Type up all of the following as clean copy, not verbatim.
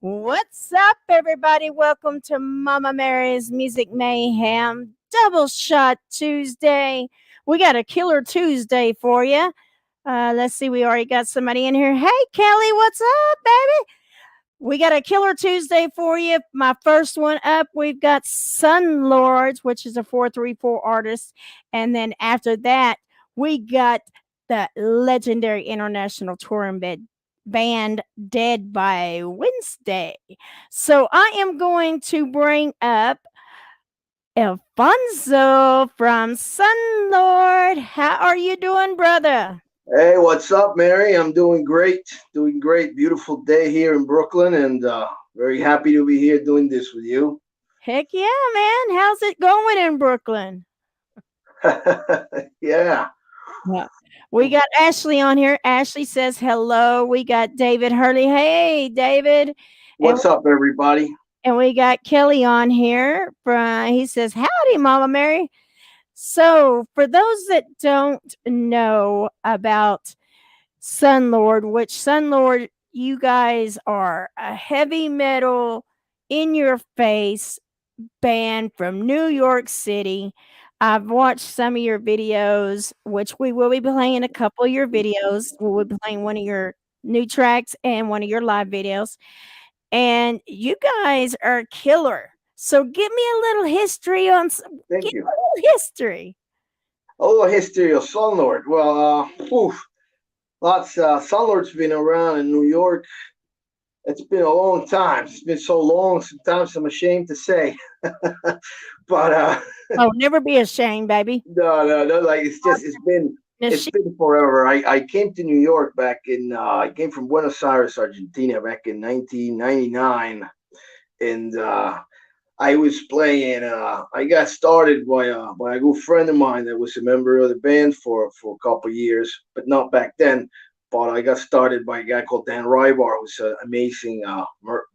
What's up, everybody? Welcome to Mama Mary's Music Mayhem Double Shot Tuesday. We got a killer Tuesday for you. Let's see, we already got somebody in here. Hey, Kelly, what's up, baby? We got a killer Tuesday for you. My first one up, we've got Sunlord, which is a 434 artist. And then after that, we got the legendary international touring band Dead by Wednesday. So I am going to bring up Alfonso from Sunlord. How are you doing, brother? Hey, what's up, Mary? I'm doing great. Doing great. Beautiful day here in Brooklyn, and very happy to be here doing this with you. Heck yeah, man. How's it going in Brooklyn? Yeah. Yeah. We got Ashley on here. Ashley says hello. We got David Hurley. Hey, David. And What's up, everybody? and we got Kelly on here. He says, howdy, Mama Mary. So, for those that don't know about Sunlord, which Sunlord, you guys are a heavy metal in your face band from New York City. I've watched some of your videos, which we will be playing a couple of your videos. We'll be playing one of your new tracks and one of your live videos. And you guys are killer. So give me a little history on Thank give me you. a little history. A little history of Sunlord. Well, lots. Sunlord's been around in New York. It's been a long time. It's been so long. Sometimes I'm ashamed to say, but Oh, never be ashamed, baby. no. Like it's been forever. I came to New York back in. I came from Buenos Aires, Argentina, back in 1999, and I was playing. I got started by a good friend of mine that was a member of the band for a couple of years, but not back then. But I got started by a guy called Dan Rybar, who's an amazing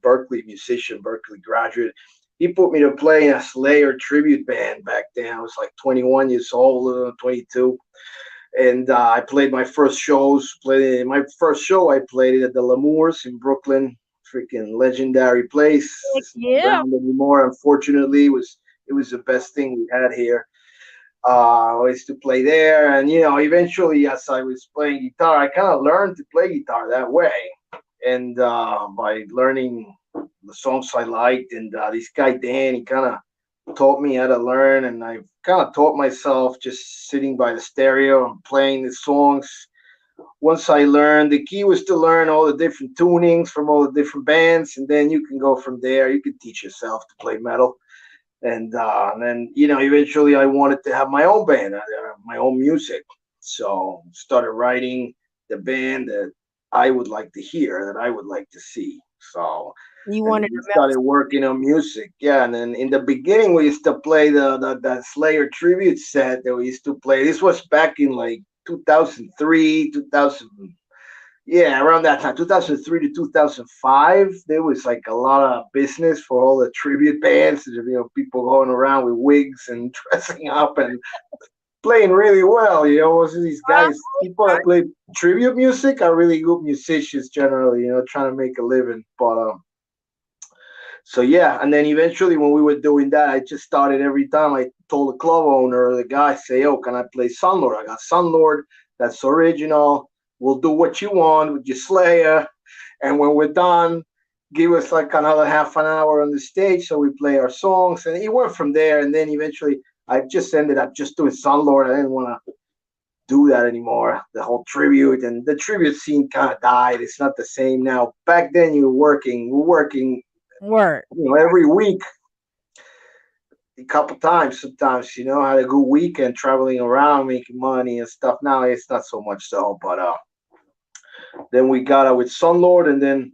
Berkeley musician, Berkeley graduate. He put me to play in a Slayer tribute band back then. I was like 21 years old, 22, and I played my first shows. Played my first show. I played it at the Lamours in Brooklyn, freaking legendary place. Heck It's not yeah. around anymore. Unfortunately, it was the best thing we had here. I used to play there, and eventually, as I was playing guitar, I kind of learned to play guitar that way, and by learning the songs I liked, and this guy Dan, he kind of taught me how to learn, and I kind of taught myself just sitting by the stereo and playing the songs. Once I learned, the key was to learn all the different tunings from all the different bands, and then you can go from there. You can teach yourself to play metal, and then eventually I wanted to have my own band, my own music. So started writing the band that I would like to hear, that I would like to see. So You and then wanted we to melt. started working on music. Yeah, and then in the beginning we used to play the Slayer tribute set that we used to play. This was back in like 2003, 2000. Yeah, around that time, 2003 to 2005, there was like a lot of business for all the tribute bands. People going around with wigs and dressing up and playing really well. Most of these guys, people that play tribute music are really good musicians generally. Trying to make a living. But so yeah, and then eventually when we were doing that, I just started every time I told the club owner or the guy, say, "Oh, can I play Sunlord? I got Sunlord. That's original. We'll do what you want with your Slayer, and when we're done, give us like another half an hour on the stage so we play our songs." And it went from there. And then eventually, I just ended up just doing Sunlord. I didn't want to do that anymore. The whole tribute and the tribute scene kind of died. It's not the same now. Back then, we're working Word. every week, a couple times sometimes, had a good weekend traveling around making money and stuff. Now it's not so much so, but then we got out with Sunlord, and then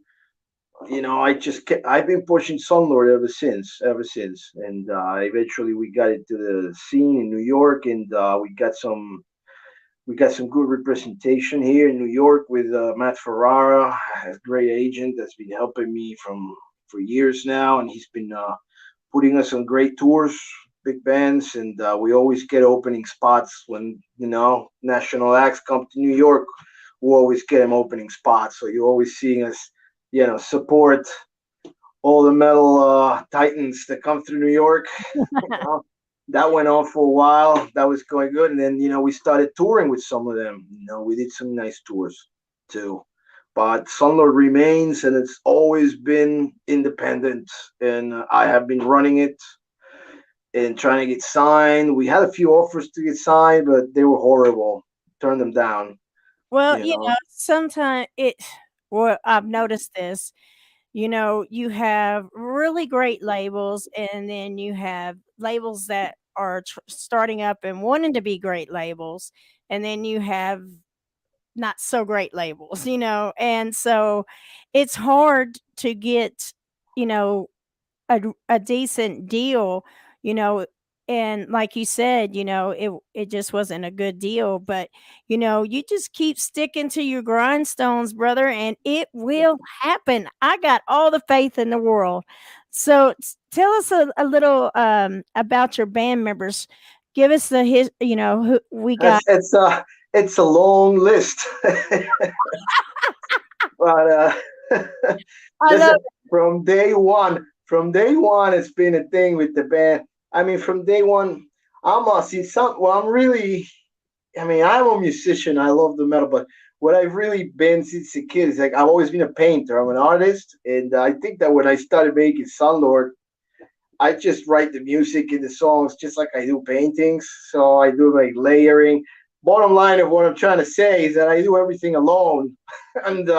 I've been pushing Sunlord ever since, and eventually we got into the scene in New York, and we got some good representation here in New York with Matt Ferrara, a great agent that's been helping me for years now, and he's been putting us on great tours, big bands, and we always get opening spots when national acts come to New York. We always get them opening spots, so you're always seeing us, support all the metal titans that come through New York. That went on for a while. That was going good, and then we started touring with some of them. We did some nice tours too. But Sunlord remains, and it's always been independent, and I have been running it and trying to get signed. We had a few offers to get signed, but they were horrible. Turned them down. Well, You know, sometimes well, I've noticed this. You have really great labels, and then you have labels that are starting up and wanting to be great labels, and then you have not so great labels, and so it's hard to get, you know, a decent deal, you know, and like you said, it just wasn't a good deal, but you just keep sticking to your grindstones, brother, and it will happen. I got all the faith in the world. So tell us a little about your band members. Give us who we got. it's a long list, but I listen, love from day one, it's been a thing with the band. I mean, from day one, I'm a see some. Well, I'm really. I mean, I'm a musician. I love the metal, but what I've really been since a kid is like I've always been a painter. I'm an artist, and I think that when I started making Sunlord, I just write the music in the songs just like I do paintings. So I do like layering. Bottom line of what I'm trying to say is that I do everything alone, and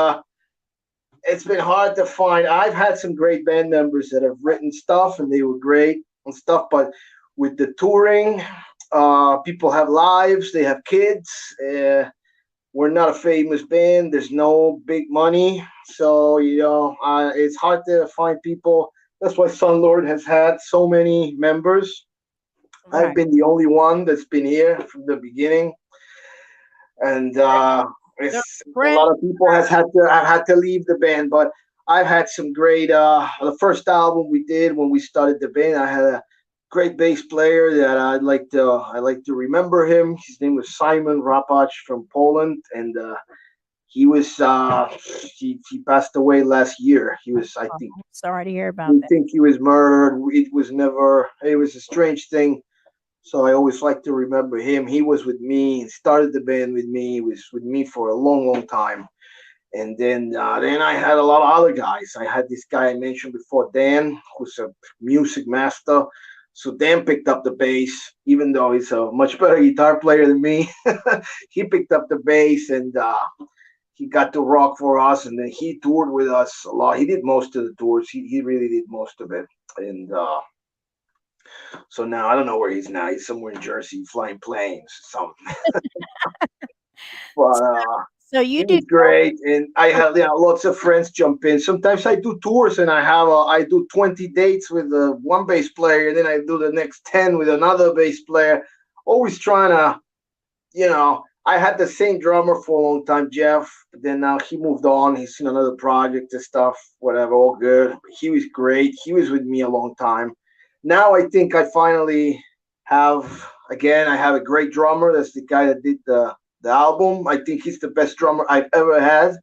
it's been hard to find. I've had some great band members that have written stuff, and they were great and stuff. But with the touring, people have lives, they have kids. We're not a famous band. There's no big money, so it's hard to find people. That's why Sunlord has had so many members. I've right. been the only one that's been here from the beginning, and The it's a friend, lot of people has had to have had to leave the band. But I've had some great. The first album we did when we started the band, I had a great bass player that I like to remember him. His name was Simon Rapach from Poland, and he was he passed away last year. He was, I think, sorry to hear about we that. think he was murdered. It was never. It was a strange thing. So I always like to remember him. He was with me and started the band with me. He was with me for a long, long time. And then I had a lot of other guys. I had this guy I mentioned before, Dan, who's a music master. So Dan picked up the bass, even though he's a much better guitar player than me. He picked up the bass, and he got to rock for us. And then he toured with us a lot. He did most of the tours. He really did most of it. And so now I don't know where he's now. He's somewhere in Jersey flying planes or something. But So you he do was great, and I have lots of friends jump in. Sometimes I do tours, and I do 20 dates with one bass player, and then I do the next 10 with another bass player. Always trying to, I had the same drummer for a long time, Jeff. But then now he moved on. He's in another project and stuff. Whatever, all good. He was great. He was with me a long time. Now I think I finally have again. I have a great drummer. That's the guy that did the album. I think he's the best drummer I've ever had.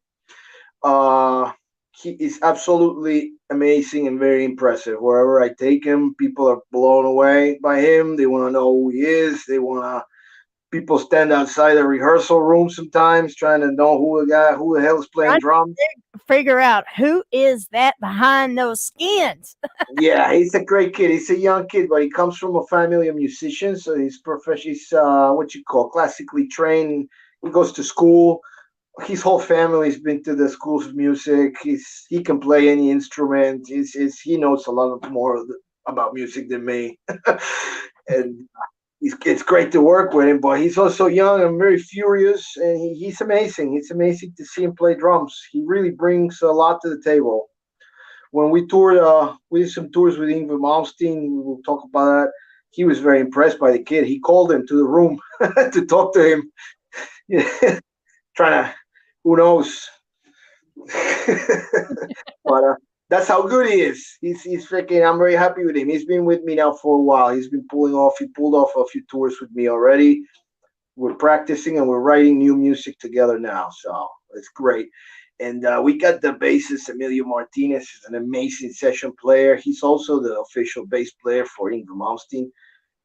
Uh, he is absolutely amazing and very impressive. Wherever I take him, people are blown away by him. They want to know who he is. They want to. People stand outside the rehearsal room sometimes trying to know who the hell is playing trying drums. to figure out who is that behind those skins. Yeah, he's a great kid. He's a young kid, but he comes from a family of musicians. So he's professional. He's what you call classically trained. He goes to school. His whole family's been to the schools of music. He can play any instrument. He knows a lot more about music than me, and it's great to work with him. But he's also young and very furious, and he's amazing. It's amazing to see him play drums. He really brings a lot to the table. When we toured, we did some tours with Ingvar Malmsteen. We will talk about that. He was very impressed by the kid. He called him to the room to talk to him. Trying to, who knows? But that's how good he is. He's freaking. I'm very happy with him. He's been with me now for a while. He's been pulling off. He pulled off a few tours with me already. We're practicing and we're writing new music together now. So it's great. And we got the bassist Emilio Martinez, is an amazing session player. He's also the official bass player for Ingram Malmsteen.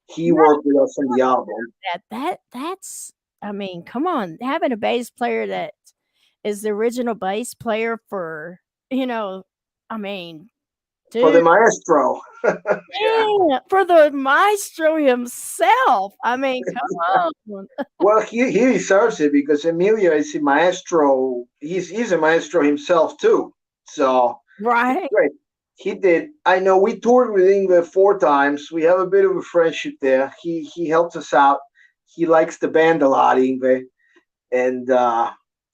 He worked with us on the album. That's I mean, come on, having a bass player that is the original bass player for, you know, I mean, For the dude, maestro. Yeah. yeah, for the maestro himself. I mean, come on. Well, he deserves it because Emilio is a maestro. He's a maestro himself too. So he's Right? great. He did. I know we toured with Ingve 4 times. We have a bit of a friendship there. He helps us out. He likes the band a lot, Ingve, and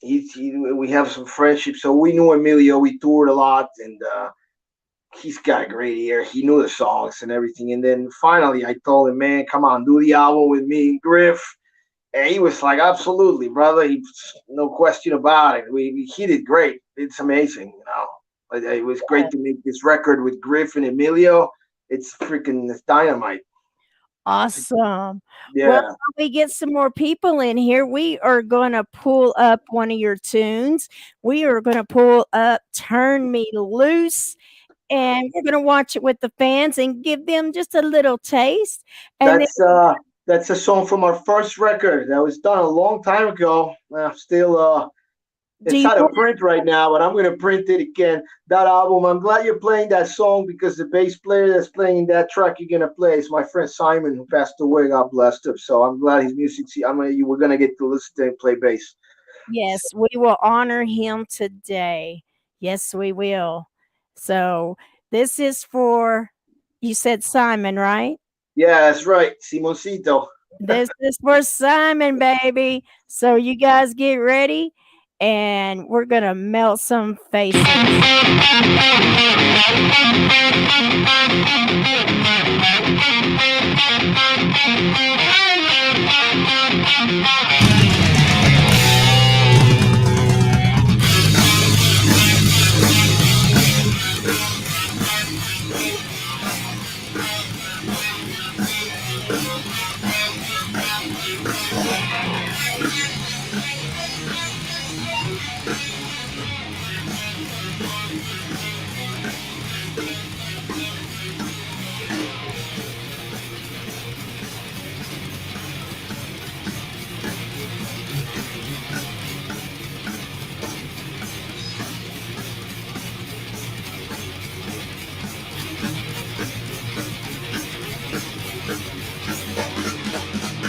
we have some friendship. So we knew Emilio. We toured a lot, and he's got a great ear. He knew the songs and everything. And then finally, I told him, man, come on, do the album with me and Griff. And he was like, absolutely, brother. No question about it. He did great. It's amazing, you know. It was great to make this record with Griff and Emilio. It's freaking dynamite. Awesome. Well, Yeah, while we get some more people in here, we are going to pull up one of your tunes. We are going to pull up Turn Me Loose, and we're going to watch it with the fans and give them just a little taste. And then, that's that's a song from our first record that was done a long time ago. Still, do it's you out of want print right now, but I'm gonna print it again. That album. I'm glad you're playing that song because the bass player that's playing that track you're gonna play is my friend Simon, who passed away. God bless him. So I'm glad his music. You were gonna get to listen to him play bass. Yes, we will honor him today. Yes, we will. So, this is for, you said Simon, right? Yeah, that's right, Simoncito. This is for Simon, baby. So you guys get ready and we're going to melt some faces.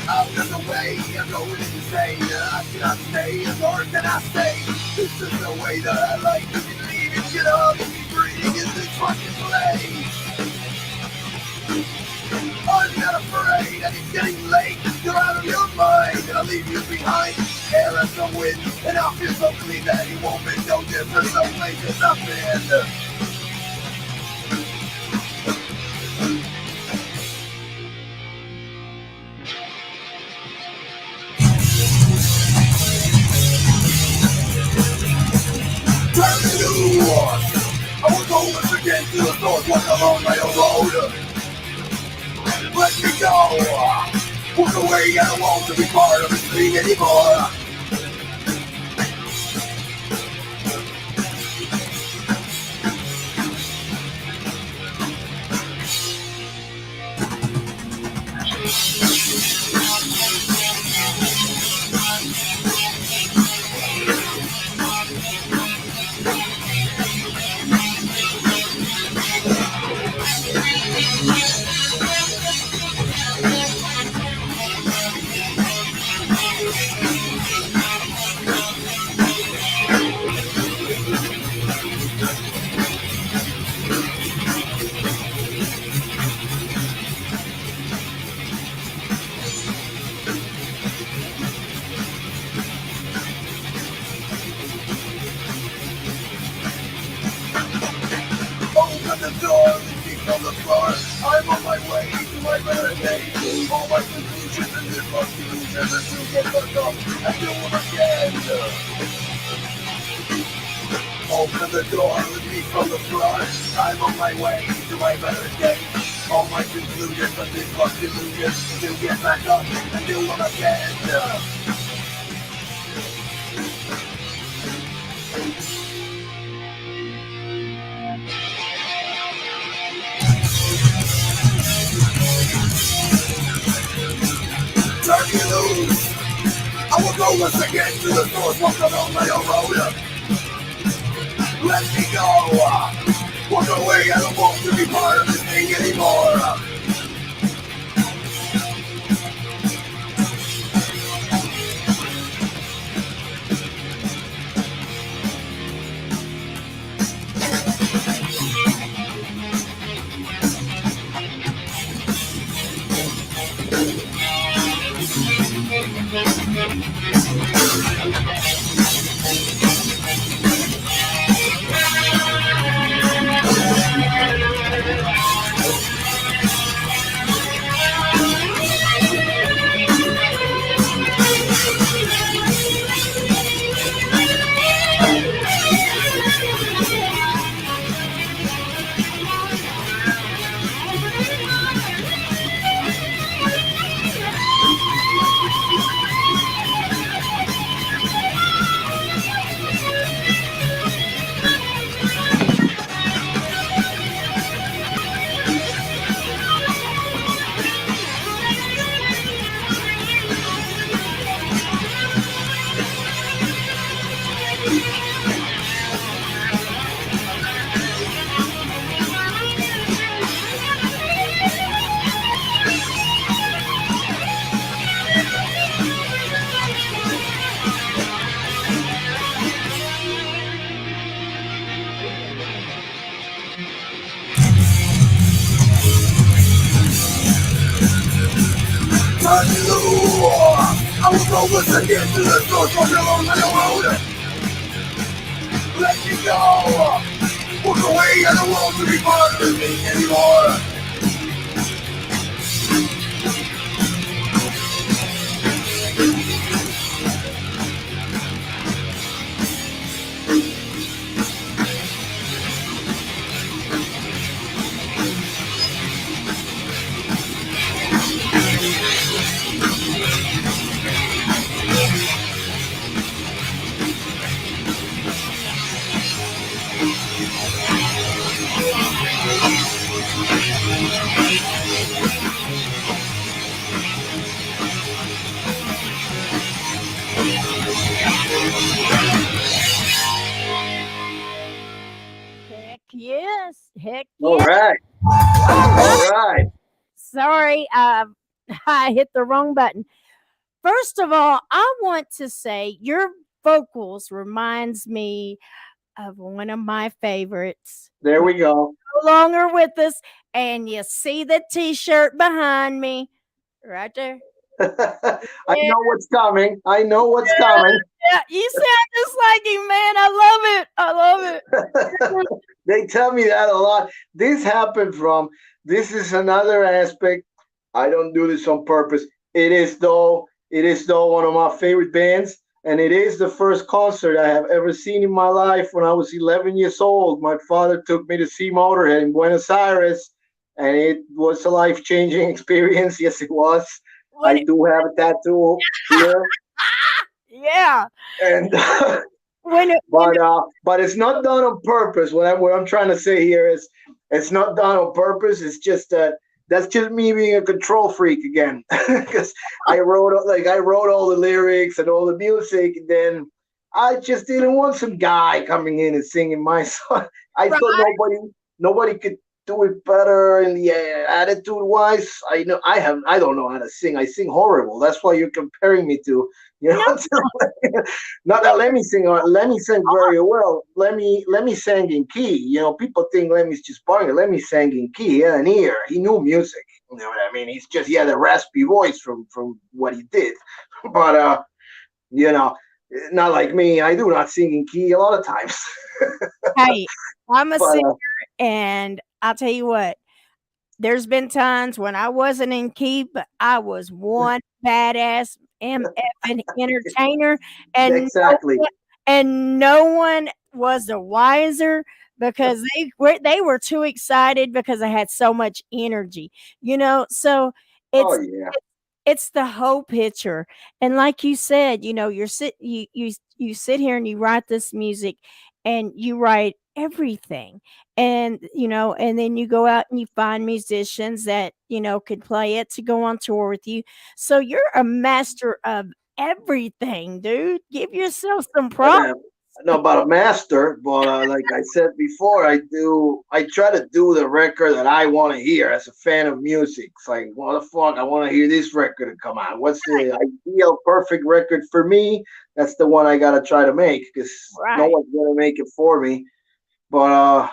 Out of the way, I'm going insane. I cannot stay as hard as I stay. This is the way that I like to be leaving. Get up and be breathing in this fucking place. I'm not afraid, and it's getting late. You're out of your mind, and I'll leave you behind. Air as the wind, and I feel so clean that it won't make no difference. No places I've been. Turn me loose. I will go once again to the north, walk along my own road. Let me go. Walk away, I don't want to be part of this thing anymore. Open the door, leave me from the floor. I'm on my way to my better days. All my conclusions and this most illusions are to get fucked up and do them again. Open the door, leave me from the floor. I'm on my way to my better days. All my conclusions and this most illusions to get back up and do them again. once again to the source, walk along my own road. Let me go. Walk away, I don't want to be part of this thing anymore. I will go once again to the source, walk along my own road. Let me go. Walk away, I don't want to be part of this thing anymore. Heck yes. Heck All yes. right. All All right. right. Sorry, I hit the wrong button. First of all, I want to say your vocals reminds me of one of my favorites. There we go. No longer with us, and you see the T-shirt behind me, right there. I Yeah, know what's coming. I know what's coming. yeah, you sound just like him, man. I love it. I love it. They tell me that a lot. This is another aspect. I don't do this on purpose. It is though one of my favorite bands, and it is the first concert I have ever seen in my life. When I was 11 years old, my father took me to see Motorhead in Buenos Aires, and it was a life-changing experience. Yes, it was. When I it, do have a tattoo here, yeah, and when but it's not done on purpose. What I'm trying to say here is it's not done on purpose. It's just that that's just me being a control freak again. Because I wrote all the lyrics and all the music, and then I just didn't want some guy coming in and singing my song. I right, thought nobody could do it better in the attitude wise. I don't know how to sing. I sing horrible. That's why you're comparing me to no, not that Lemmy sang very well. Lemmy sang in key. People think Lemmy's just barring. Lemmy sang in key. He had an ear. He knew music. You know what I mean? He had a raspy voice from what he did. But you know, not like me. I do not sing in key a lot of times. hey, I'm a But singer, and I'll tell you what. There's been times when I wasn't in key, but I was one badass MFing entertainer, and exactly. no one was the wiser because they were too excited because I had so much energy, So Oh it's yeah. it's the whole picture, and like you said, you sit here and you write this music, and you write everything, and then you go out and you find musicians that could play it to go on tour with you. So you're a master of everything, dude. Give yourself some And props. I know about a master, but like I said before, I try to do the record that I want to hear as a fan of music. It's like, what the fuck, I want to hear this record to come out. What's the ideal perfect record for me? That's the one I gotta try to make because no Right. one's gonna make it for me. But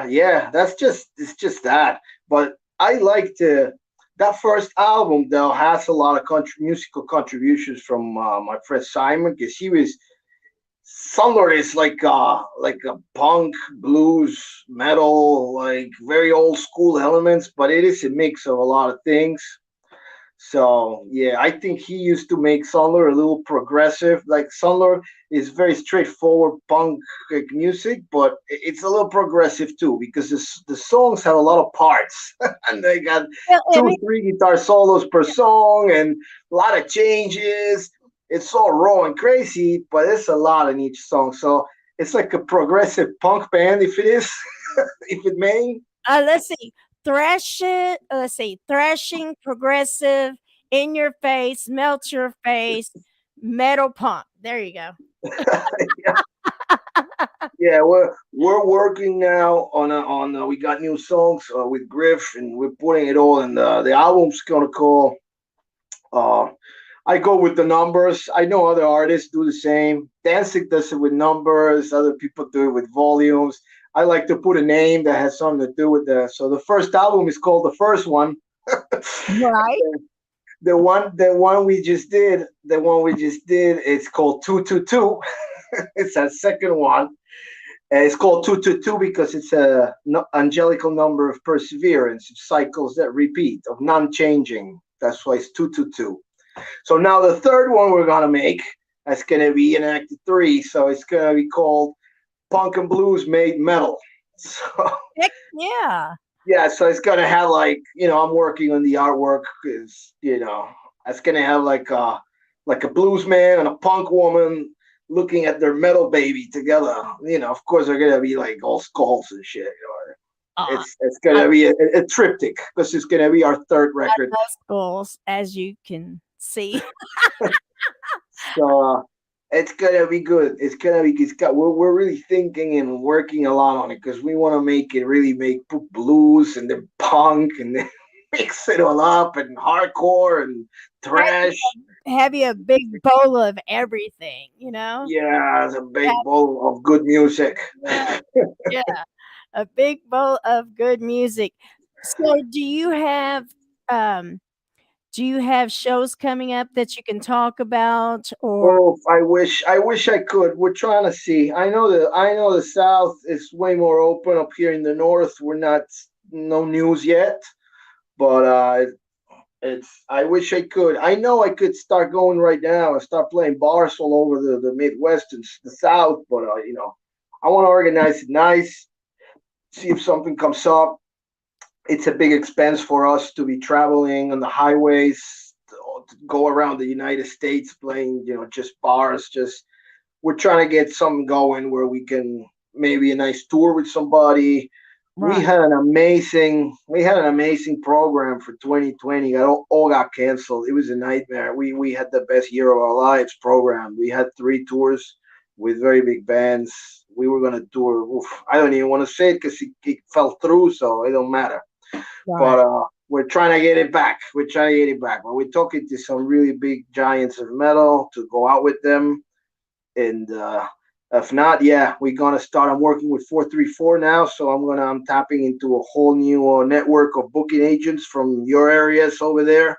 yeah, it's just that. But I like to that first album though has a lot of musical contributions from my friend Simon because he was Sunlord is like a punk, blues, metal, like very old school elements, but it is a mix of a lot of things. So yeah, I think he used to make Sunlord a little progressive. Like Sunlord is very straightforward punk like music, but it's a little progressive too because the songs have a lot of parts and they got Well, I two, mean, three guitar solos per song and a lot of changes. It's all raw and crazy, but it's a lot in each song. So it's like a progressive punk band, if it is, if it may. let's see. Let's see. Thrashing, progressive, in your face, melt your face, metal punk. There you go. Yeah, we're working now on we got new songs with Griff, and we're putting it all in the album's gonna call. Uh, I go with the numbers. I know other artists do the same. Danzig does it with numbers. Other people do it with volumes. I like to put a name that has something to do with the. So the first album is called the first one. Right. The one we just did, it's called 222. It's a second one. And it's called 222 because it's a angelical number of perseverance, of cycles that repeat, of non-changing. That's why it's 222. So now the third one we're gonna make, that's gonna be in Act 3. So it's gonna be called Punk and Blues Made Metal. So Heck yeah. yeah, so it's gonna have I'm working on the artwork because it's gonna have like a blues man and a punk woman looking at their metal baby together. Of course they're gonna be like all skulls and shit. Uh, It's I gonna be a triptych because it's gonna be our third record. love schools, as you can see. So it's gonna be good. It's gonna be. We're really thinking and working a lot on it because we want to make it really put blues and then punk and then mix it all up and hardcore and Right. thrash. Have you a big bowl of everything, you know? Yeah, it's a Yeah, big bowl of good music. yeah, yeah. A big bowl of good music. So um do you have shows coming up that you can talk about or Oh, I wish I could. We're trying to see. I know the South is way more open up here in the North. We're not no news yet, but I wish I could. I know I could start going right now and start playing bars all over the Midwest and the South, but I want to organize it nice. See if something comes up. It's a big expense for us to be traveling on the highways to go around the United States playing, just bars. Just we're trying to get something going where we can maybe a nice tour with somebody. we right? had an amazing we had an amazing program for 2020. It all got canceled. It was a nightmare. We had the best year of our lives program. We had 3 tours with very big bands. We were going to tour. I don't even want to say it because it fell through, so it don't matter. Right. But we're trying to get it back. We're trying to get it back. But we're talking to some really big giants of metal to go out with them. And if not, yeah, we're gonna start. I'm working with 434 now, so I'm tapping into a whole new network of booking agents from your areas over there.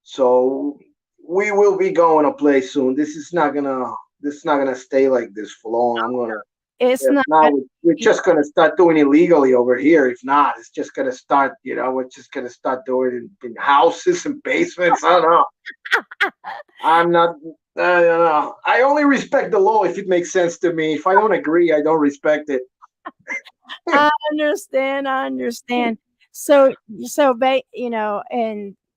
So we will be going to play soon. This is not gonna stay like this for long. I'm gonna It's If not not, gonna we're be just gonna start doing it legally over here. If not, it's just gonna start. We're just gonna start doing it in houses and basements. I don't know. I'm not. I don't know. I only respect the law if it makes sense to me. If I don't agree, I don't respect it. I understand. And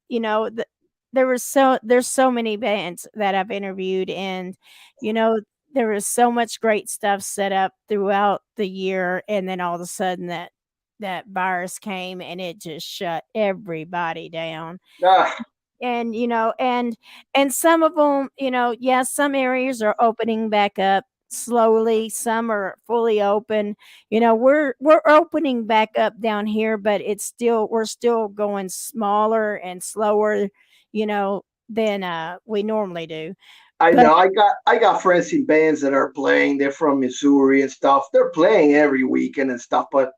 you know, the, there's so many bands that I've interviewed, and you know, there was so much great stuff set up throughout the year, and then all of a sudden that virus came and it just shut everybody down. Ah, and and some of them, yes, some areas are opening back up slowly, some are fully open. We're opening back up down here, but we're still going smaller and slower, than we normally do. I But know. I got friends in bands that are playing. They're from Missouri and stuff. They're playing every weekend and stuff, but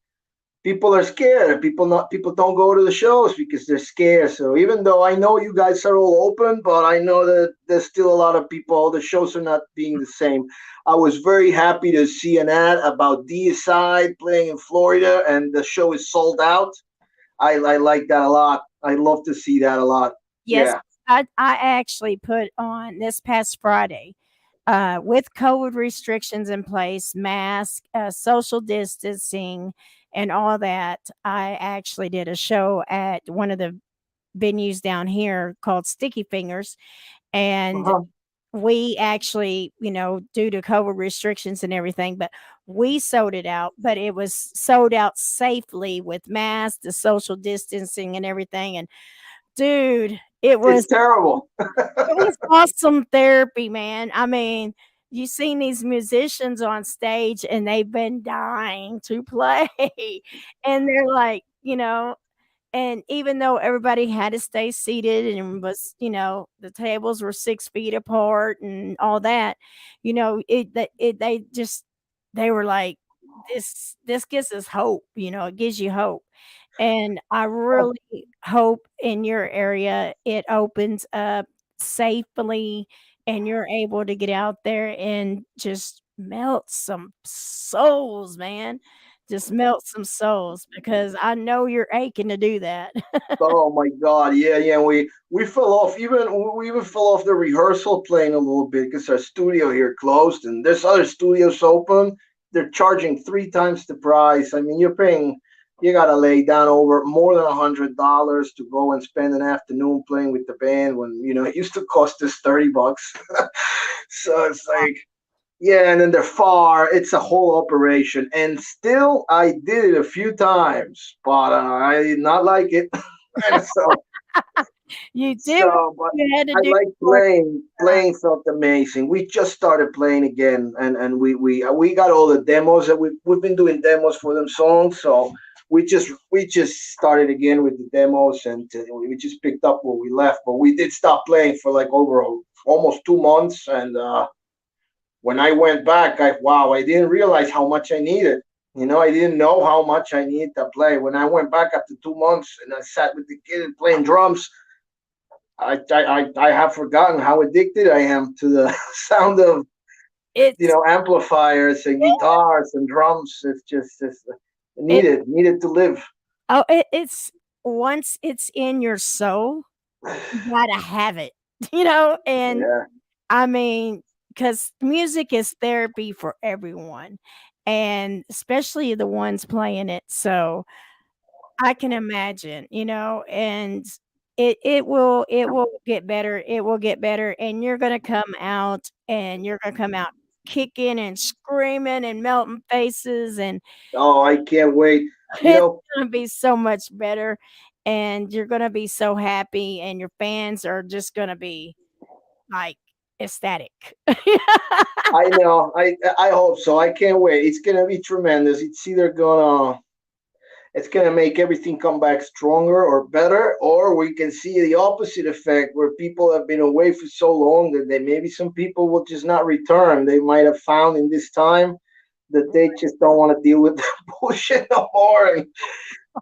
people are scared, and people don't go to the shows because they're scared. So even though I know you guys are all open, but I know that there's still a lot of people. The shows are not being the same. I was very happy to see an ad about DSI playing in Florida, and the show is sold out. I like that a lot. I love to see that a lot. yes, Yeah. I actually put on this past Friday, with COVID restrictions in place, mask, social distancing, and all that. I actually did a show at one of the venues down here called Sticky Fingers, and Uh-huh. we actually, due to COVID restrictions and everything, but we sold it out, but it was sold out safely with masks, the social distancing, and everything. And dude, It's terrible. it was awesome therapy, man. I mean, you seen these musicians on stage and they've been dying to play. And they're like, and even though everybody had to stay seated and was, the tables were 6 feet apart and all that, they were like, this gives us hope, it gives you hope. And I really hope in your area it opens up safely and you're able to get out there and just melt some souls, man. Just melt some souls because I know you're aching to do that. Oh my God, yeah, yeah. We fell off. We even fell off the rehearsal plane a little bit because our studio here closed, and there's other studios open. They're charging 3 times the price. I mean, you gotta lay down over more than $100 to go and spend an afternoon playing with the band when it used to cost us $30. So it's like, yeah, and then they're far. It's a whole operation, and still, I did it a few times, but I did not like it. And You did what but you had to I do like for playing. Playing felt amazing. We just started playing again, and we got all the demos that we've been doing demos for them songs. So we just started again with the demos, and we just picked up where we left. But we did stop playing for like over almost 2 months, and when I went back, I didn't realize how much I needed. I didn't know how much I needed to play. When I went back after 2 months and I sat with the kid and playing drums, I have forgotten how addicted I am to the sound of it's amplifiers and guitars and drums. It's it needed to live. it's once it's in your soul, you gotta have it, and Yeah. I mean, because music is therapy for everyone, and especially the ones playing it. So I can imagine, and it will get better. It will get better, and you're gonna come out kicking and screaming and melting faces, and Oh, I can't wait. You it's know, gonna be so much better, and you're gonna be so happy, and your fans are just gonna be like ecstatic. I know. I hope so. I can't wait. It's gonna be tremendous. It's gonna make everything come back stronger or better, or we can see the opposite effect where people have been away for so long that maybe some people will just not return. They might have found in this time that they just don't want to deal with the bullshit no more, and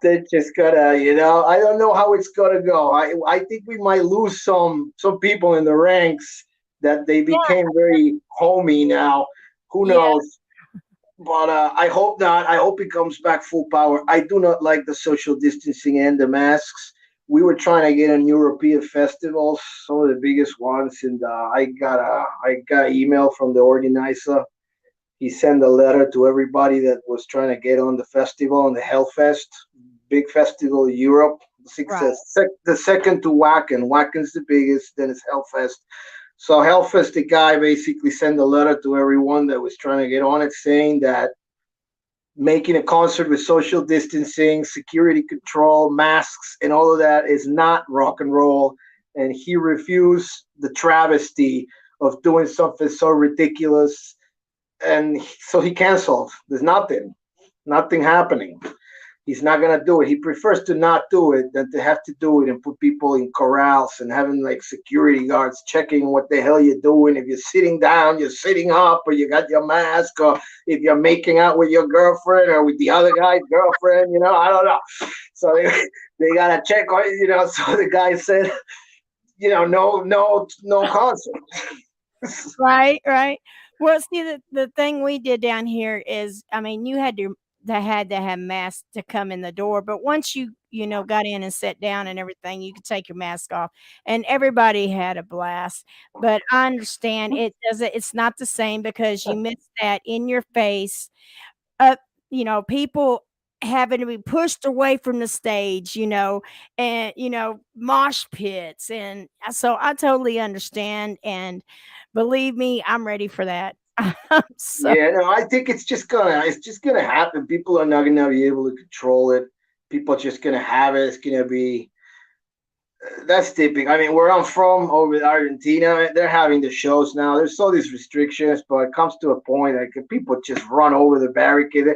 they just gotta, I don't know how it's gonna go. I think we might lose some people in the ranks that they became very homey now. Who Yeah, knows? But I hope not. I hope it comes back full power. I do not like the social distancing and the masks. We were trying to get on European festivals, some of the biggest ones, and I got an email from the organizer. He sent a letter to everybody that was trying to get on the festival, on the Hellfest, big festival in Europe. right. The second to Wacken. Wacken's the biggest, then it's Hellfest. So Hellfest, the guy basically sent a letter to everyone that was trying to get on it saying that making a concert with social distancing, security control, masks, and all of that is not rock and roll. and he refused the travesty of doing something so ridiculous, and so he canceled. There's nothing happening. He's not gonna do it. He prefers to not do it than to have to do it and put people in corrals and having like security guards checking what the hell you're doing. If you're sitting down, you're sitting up, or you got your mask, or if you're making out with your girlfriend or with the other guy's girlfriend, I don't know. So they gotta check on So the guy said, no concert. Right, right. Well, see, the thing we did down here is, I mean, you had to have masks to come in the door, but once you got in and sat down and everything, you could take your mask off, and everybody had a blast. But I understand it's not the same because you miss that in your face, uh, people having to be pushed away from the stage, and mosh pits, and so I totally understand, and believe me, I'm ready for that. So Yeah, no, I think it's just gonna happen. People are not gonna be able to control it. People are just gonna have it. It's gonna be that's typical. I mean, where I'm from over in Argentina, they're having the shows now. There's all these restrictions, but it comes to a point like people just run over the barricade.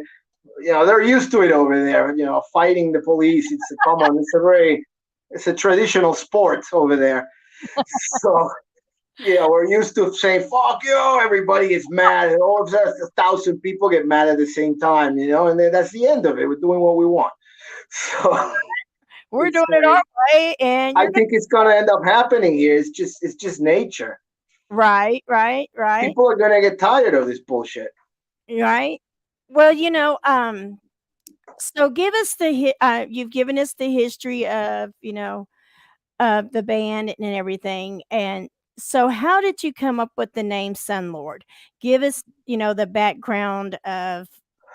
They're used to it over there. Fighting the police. It's a common. It's a traditional sport over there. So we're used to saying "fuck you." Everybody gets mad, and all of a 1,000 people get mad at the same time. And then that's the end of it. We're doing what we want. So we're it's doing it like, our way, and I you're think it's gonna end up happening here. It's just nature. right, right, right, People are gonna get tired of this bullshit. right. Well, so give us you've given us the history of the band and everything. And so how did you come up with the name Sunlord? Give us, the background of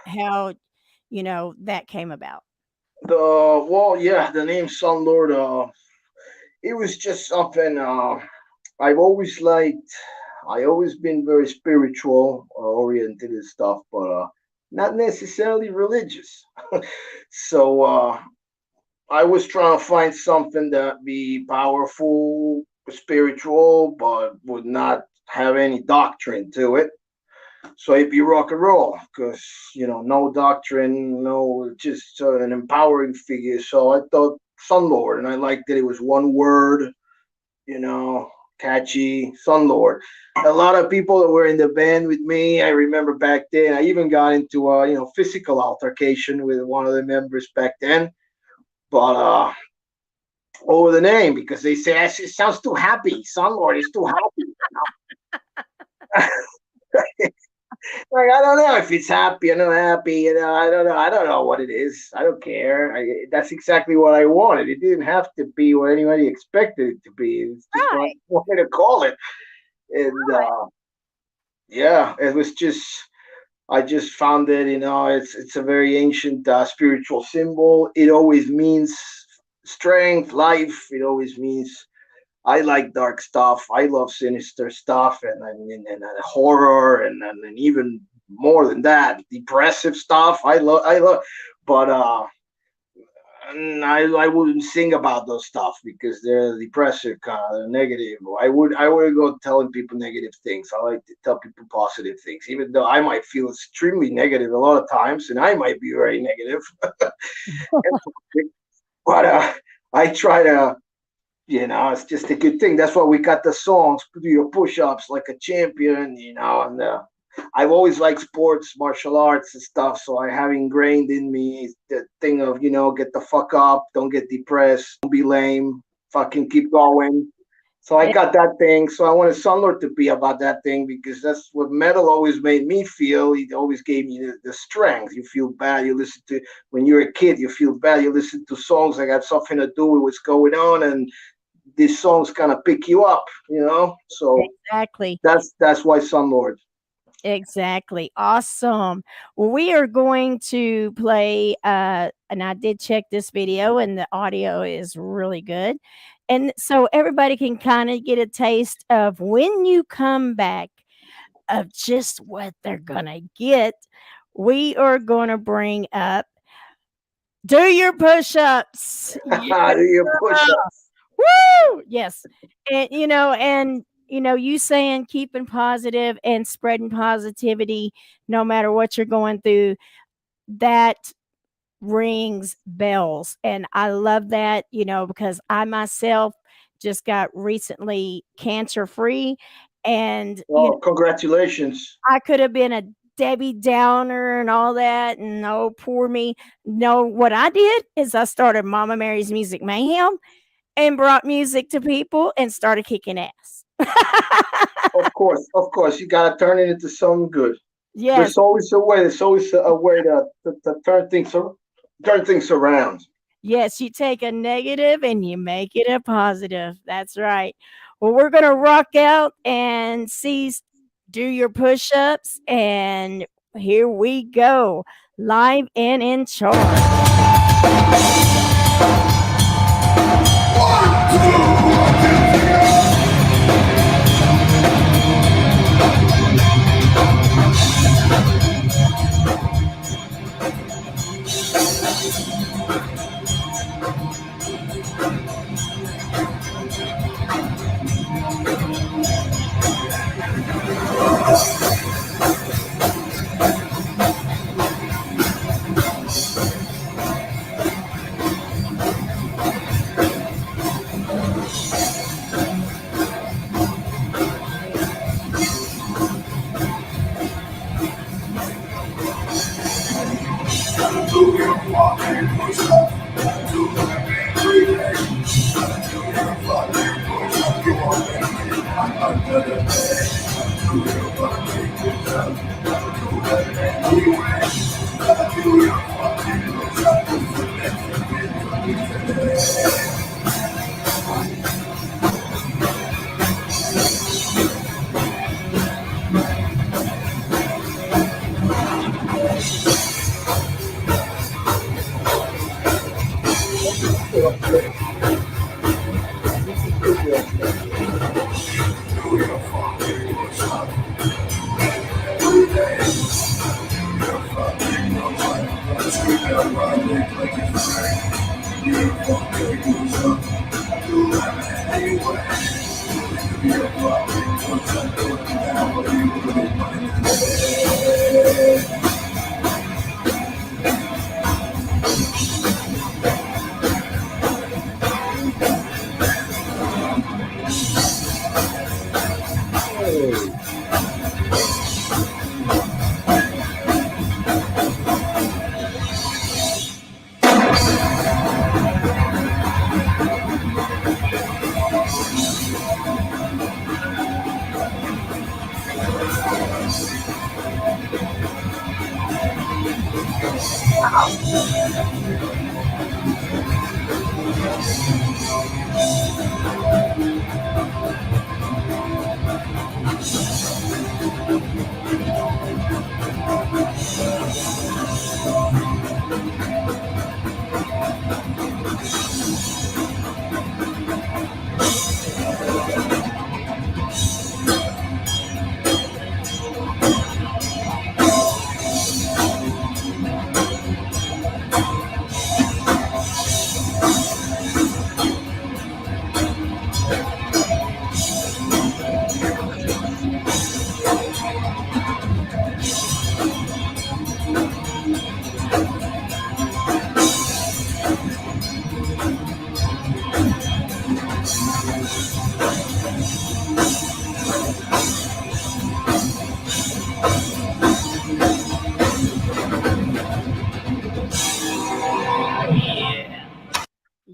how, that came about. The name Sunlord. It was just something. I've always liked. I always been very spiritual oriented and stuff, but not necessarily religious. So I was trying to find something that be powerful, spiritual, but would not have any doctrine to it. So it'd be rock and roll because no doctrine, no, just an empowering figure. So I thought Sunlord, and I liked that it was one word, you know, catchy. Sunlord. A lot of people that were in the band with me, I remember back then. I even got into a physical altercation with one of the members back then, but over the name because they say it sounds too happy. Sunlord is too happy. Like I don't know if it's happy or not happy. I don't know. I don't know what it is. I don't care. That's exactly what I wanted. It didn't have to be what anybody expected it to be. It's just what I Right. wanted to call it. And yeah, it was just. I just found that it's a very ancient spiritual symbol. It always means strength, life. It always means I like dark stuff. I love sinister stuff and horror and even more than that, depressive stuff. I love, but I wouldn't sing about those stuff because they're depressive, kind of they're negative. I would go telling people negative things. I like to tell people positive things, even though I might feel extremely negative a lot of times, and I might be very negative. But I try to it's just a good thing. That's why we got the songs, do your push-ups like a champion, and I've always liked sports, martial arts and stuff. So I have ingrained in me the thing of, get the fuck up, don't get depressed, don't be lame, fucking keep going. So I got that thing. So I wanted Sunlord to be about that thing because that's what metal always made me feel. It always gave me the strength. You feel bad. You listen to, when you're a kid, you feel bad. You listen to songs that got something to do with what's going on. And these songs kind of pick you up, So Exactly. that's why Sunlord. Exactly. Awesome. Well, we are going to play and I did check this video and the audio is really good. And so everybody can kind of get a taste of when you come back of just what they're going to get. We are going to bring up do your push-ups. Do your push-ups. Woo! Yes. And you saying keeping positive and spreading positivity no matter what you're going through, that rings bells. And I love that, because I myself just got recently cancer free. And, Oh, congratulations. I could have been a Debbie Downer and all that. And oh, poor me. No, what I did is I started Mama Mary's Music Mayhem and brought music to people and started kicking ass. Of course, you gotta turn it into something good. Yes. There's always a way. There's always a way to turn things around. Yes, you take a negative and you make it a positive. That's right. Well, we're going to rock out and do your push ups. And here we go, live and in charge.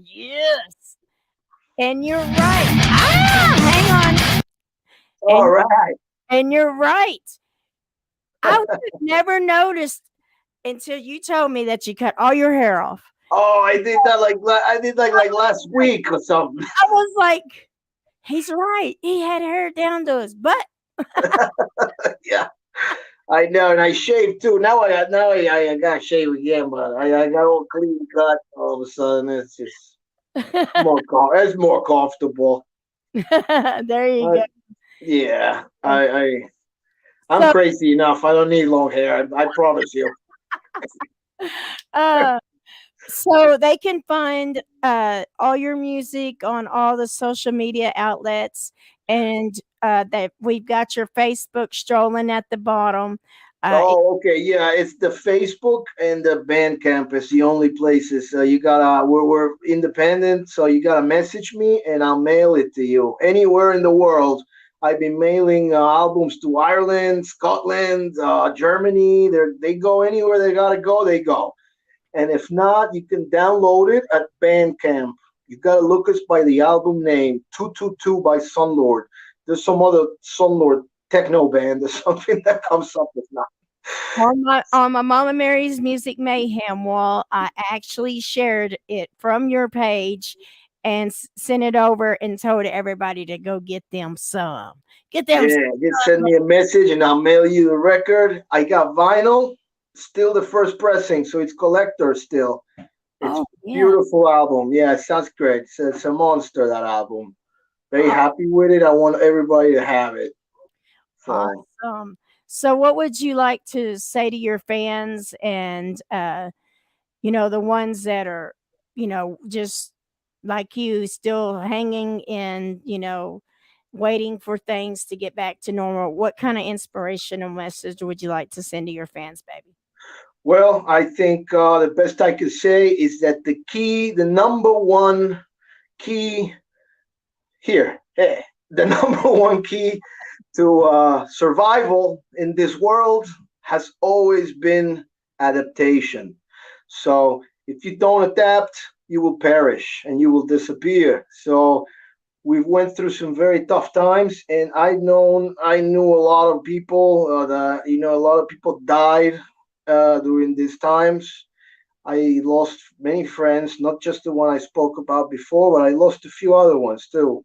Yes. And you're right. Hang on. All right. And you're right. I would have never noticed until you told me that you cut all your hair off. Oh, I did that like last week or something. I was like, he's right. He had hair down to his butt. Yeah, I know, and I shaved too. I got shave again, but I got all clean cut. All of a sudden, it's just it's more comfortable. There you go. Yeah, I'm crazy enough. I don't need long hair. I promise you. So they can find all your music on all the social media outlets, and that we've got your Facebook strolling at the bottom. Oh, okay, yeah, it's the Facebook and the Bandcamp is the only places. You gotta, we're independent, so you gotta message me and I'll mail it to you anywhere in the world. I've been mailing albums to Ireland, Scotland, Germany. They go anywhere they gotta go, they go. And if not, you can download it at Bandcamp. You gotta look us by the album name 222 by Sunlord. There's some other Sunlord techno band or something that comes up with now. On my Mama Mary's Music Mayhem wall, I actually shared it from your page and sent it over and told everybody to go get them some. Get them Yeah, just send me a message and I'll mail you the record. I got vinyl, still the first pressing, so it's collector still. It's Oh yeah. beautiful album. Yeah, it sounds great. It's a monster, that album. Very Oh, happy with it. I want everybody to have it. So awesome. So what would you like to say to your fans and the ones that are, just like you still hanging in, waiting for things to get back to normal? What kind of inspirational message would you like to send to your fans, baby? well, I think the best I could say is that the number one key here, hey, the number one key to survival in this world has always been adaptation. So if you don't adapt, you will perish and you will disappear. So we've went through some very tough times, and I knew a lot of people that a lot of people died during these times. I lost many friends, not just the one I spoke about before, but I lost a few other ones too.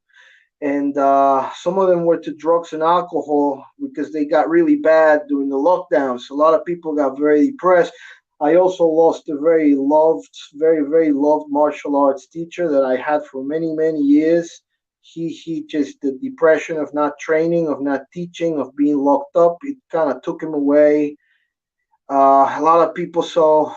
And some of them were to drugs and alcohol because they got really bad during the lockdowns. A lot of people got very depressed. I also lost a very loved martial arts teacher that I had for many years. He just, the depression of not training, of not teaching, of being locked up, it kind of took him away. A lot of people, so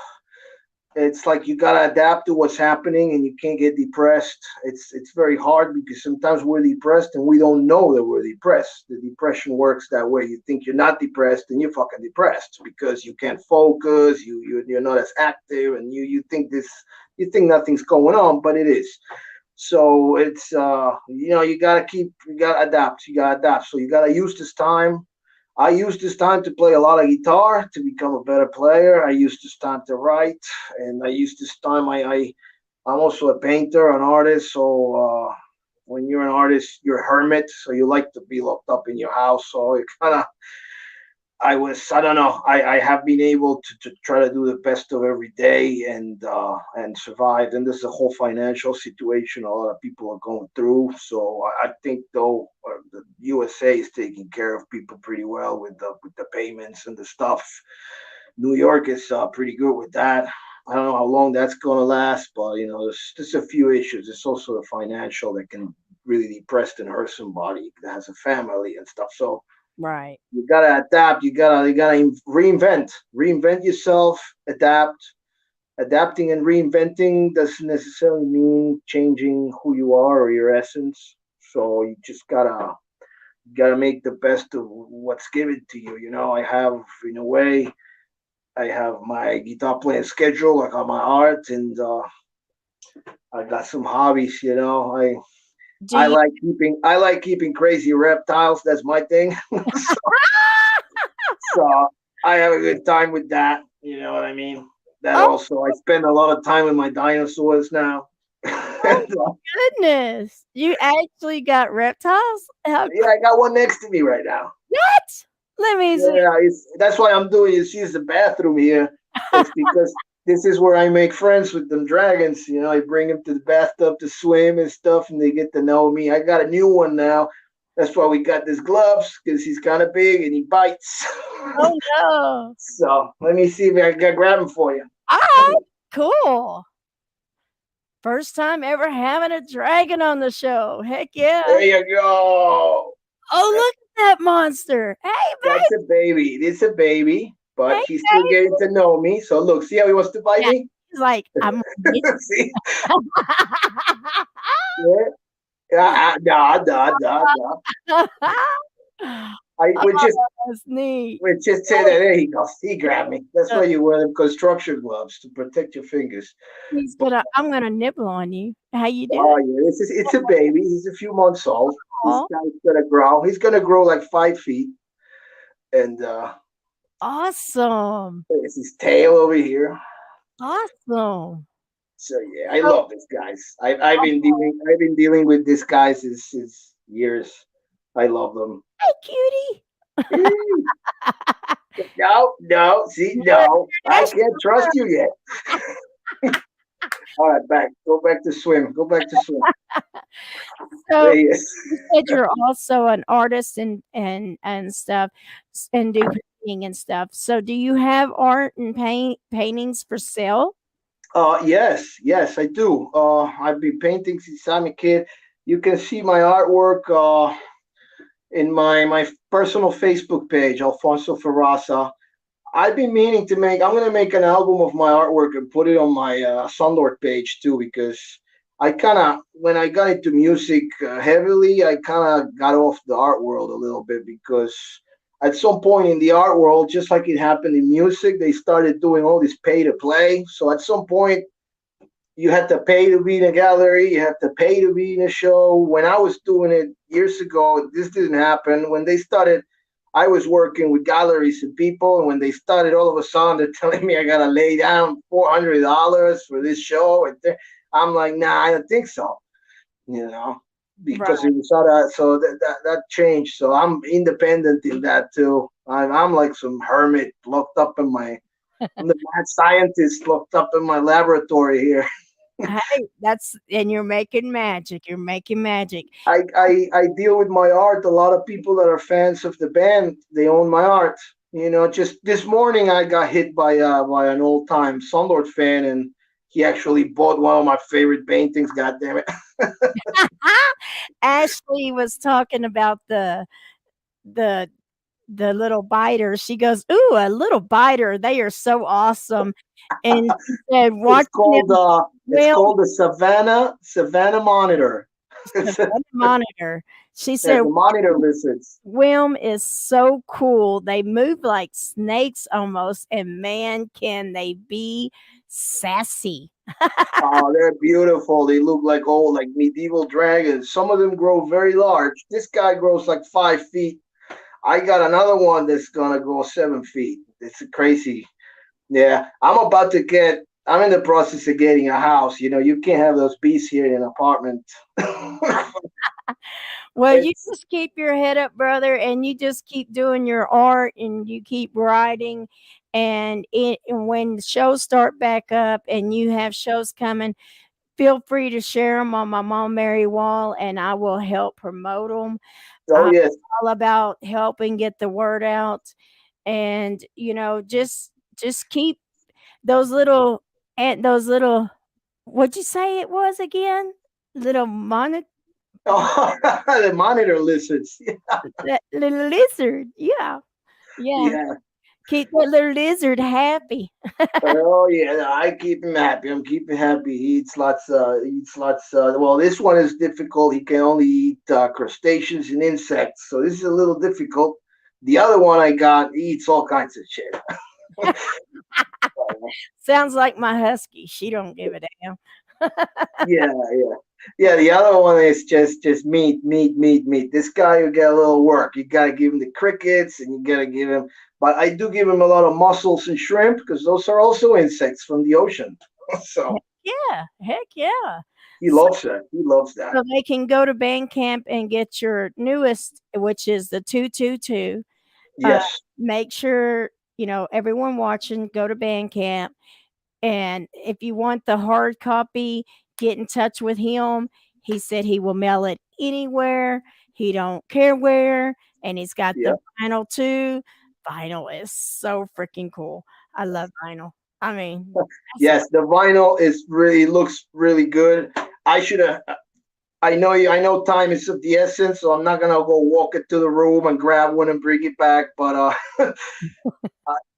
it's like you gotta adapt to what's happening, and you can't get depressed. It's very hard because sometimes we're depressed and we don't know that we're depressed. The depression works that way. You think you're not depressed, and you're fucking depressed because you can't focus. You're not as active, and you think nothing's going on, but it is. So it's you gotta adapt. You gotta adapt. So you gotta use this time. I use this time to play a lot of guitar to become a better player. I use this time to write, and I use this time. I'm also a painter, an artist. So when you're an artist, you're a hermit. So you like to be locked up in your house. So it kind of I don't know. I have been able to try to do the best of every day and survive. And this is a whole financial situation a lot of people are going through. So I think though the USA is taking care of people pretty well with the payments and the stuff. New York is pretty good with that. I don't know how long that's going to last, but there's a few issues. It's also the financial that can really depress and hurt somebody that has a family and stuff. So Right. you gotta adapt. You gotta reinvent yourself. Adapt. Adapting and reinventing doesn't necessarily mean changing who you are or your essence. So you just gotta make the best of what's given to you. I have, in a way, I have my guitar playing schedule. I got my art, and I got some hobbies. Do you? I like keeping crazy reptiles. That's my thing. So I have a good time with that. You know what I mean? That Oh, also, I spend a lot of time with my dinosaurs now. oh So, goodness! You actually got reptiles? How yeah, I got one next to me right now. what? Let me see. Yeah, that's why I'm doing is use the bathroom here. It's because this is where I make friends with them dragons. I bring them to the bathtub to swim and stuff, and they get to know me. I got a new one now. That's why we got these gloves because he's kind of big and he bites. Oh no! So let me see if I can grab him for you. All right, cool. First time ever having a dragon on the show. Heck There yeah! you go. Oh, That's, look at that monster! Hey, that's a baby. It's a baby, but hey, he's still getting to know me. So look, see how he wants to bite yeah, me? He's like, I'm gonna get See? you. Yeah. No, no, no, no. I Oh, would just that's neat. say that there he goes. He grabbed me. That's Uh, why you wear them construction gloves to protect your fingers. But, I'm gonna nibble on you. How you doing? oh yeah, it's a baby. He's a few months old. This Oh, guy's gonna grow. He's gonna grow like 5 feet, and awesome. there's his tail over here. Awesome. So yeah, I So, love these guys. I've been dealing with these guys since years. I love them. hey, cutie. Eh, no, no, see, Yeah, no, I that's can't trust you yet. All right, back. Go back to swim. Go back to swim. There so he is. you said you're also an artist and stuff and do painting and stuff. So do you have art and paintings for sale? Yes, yes, I do. I've been painting since I'm a kid. You can see my artwork in my personal Facebook page, Alfonso Ferraza. I've been meaning to make. I'm gonna make an album of my artwork and put it on my Sunlord page too, because I kind of, when I got into music heavily, I kind of got off the art world a little bit because at some point in the art world, just like it happened in music, they started doing all this pay to play. So at some point, you had to pay to be in a gallery, you had to pay to be in a show. When I was doing it years ago, this didn't happen. When they started, I was working with galleries and people, and when they started, all of a sudden they're telling me I gotta lay down $400 for this show, and I'm like, nah, I don't think so, you know, Right. because it was so that changed. So I'm independent in that too. I'm like some hermit locked up in my. I'm the mad scientist locked up in my laboratory here. Hey, that's and you're making magic. You're making magic. I deal with my art. A lot of people that are fans of the band, they own my art. You know, just this morning I got hit by an old time Sunlord fan, and he actually bought one of my favorite paintings. God damn it! Ashley was talking about the the little biter. She goes, "Ooh, a little biter. They are so awesome." And she said, It's "Watching called them swim, the Savannah Monitor. the It's a, monitor." She yeah, said, the monitor lizards. "Swim is so cool. They move like snakes almost, and man, can they be sassy." Oh, they're beautiful. They look like old, like medieval dragons. Some of them grow very large. This guy grows like 5 feet. I got another one that's gonna go 7 feet. It's crazy. Yeah, I'm about to get. I'm in the process of getting a house. You know, you can't have those beasts here in an apartment. Well, you It's just keep your head up, brother, and you just keep doing your art and you keep writing. And when the shows start back up and you have shows coming, feel free to share them on my Mom Mary wall, and I will help promote them. oh I'm yes. all about helping get the word out, and just keep those little and those little. What'd you say it was again? Little mon Oh, the monitor lizards. little lizard. Yeah, yeah. Yeah. Keep that little lizard happy. Oh yeah. No, I keep him happy. I'm keeping happy. He eats lots. Eats lots. Well, this one is difficult. He can only eat crustaceans and insects, so this is a little difficult. The other one I got, he eats all kinds of shit. Sounds like my husky. She don't give a damn. Yeah, yeah, yeah. The other one is just meat, meat, meat, meat. This guy, you get a little work. You gotta give him the crickets, and you gotta give him. But I do give him a lot of mussels and shrimp because those are also insects from the ocean. So Yeah, heck yeah. he loves that. He loves that. So they can go to Bandcamp and get your newest, which is the 222. Uh, Yes. make sure, everyone watching, go to Bandcamp. And if you want the hard copy, get in touch with him. He said he will mail it anywhere. He don't care where. And he's got Yeah. the vinyl too. Vinyl is so freaking cool. I love vinyl. I mean, that's Yes. The vinyl is really looks really good. I should have. I know you. I know time is of the essence, so I'm not gonna go walk into the room and grab one and bring it back. But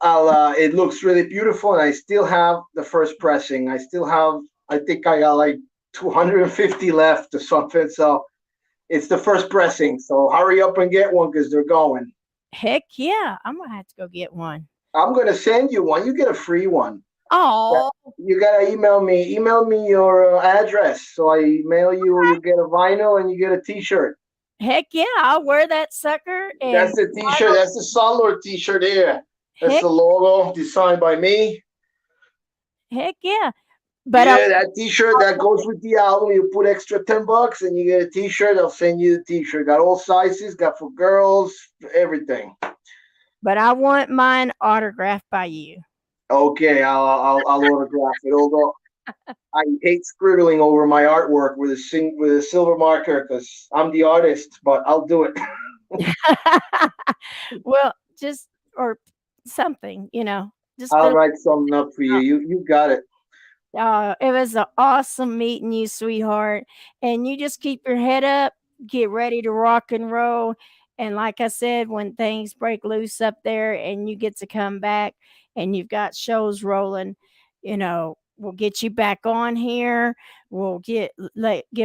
I'll. It looks really beautiful, and I still have the first pressing. I still have. I think I got like 250 left or something. So it's the first pressing. So hurry up and get one because they're going. Heck yeah. I'm going to have to go get one. I'm gonna send you one. You get a free one. Oh, You gotta email me. Email me your address, so I email you. You get a vinyl and you get a T-shirt. heck yeah. I'll wear that sucker. And That's the T-shirt. That's the Sunlord T-shirt here. That's heck, the logo designed by me. heck yeah. But Yeah, that T-shirt that goes with the album. You put extra $10 and you get a T-shirt. I'll send you the T-shirt. Got all sizes. Got for girls. Everything. I want mine autographed by you. Okay, I'll autograph it. Although I hate scribbling over my artwork with a silver marker because I'm the artist, but I'll do it. Well, just or something, just I'll for write something up for you. You got it. it was an awesome meeting you, sweetheart. And you just keep your head up, get ready to rock and roll. And like I said, when things break loose up there and you get to come back and you've got shows rolling, we'll get you back on here. We'll give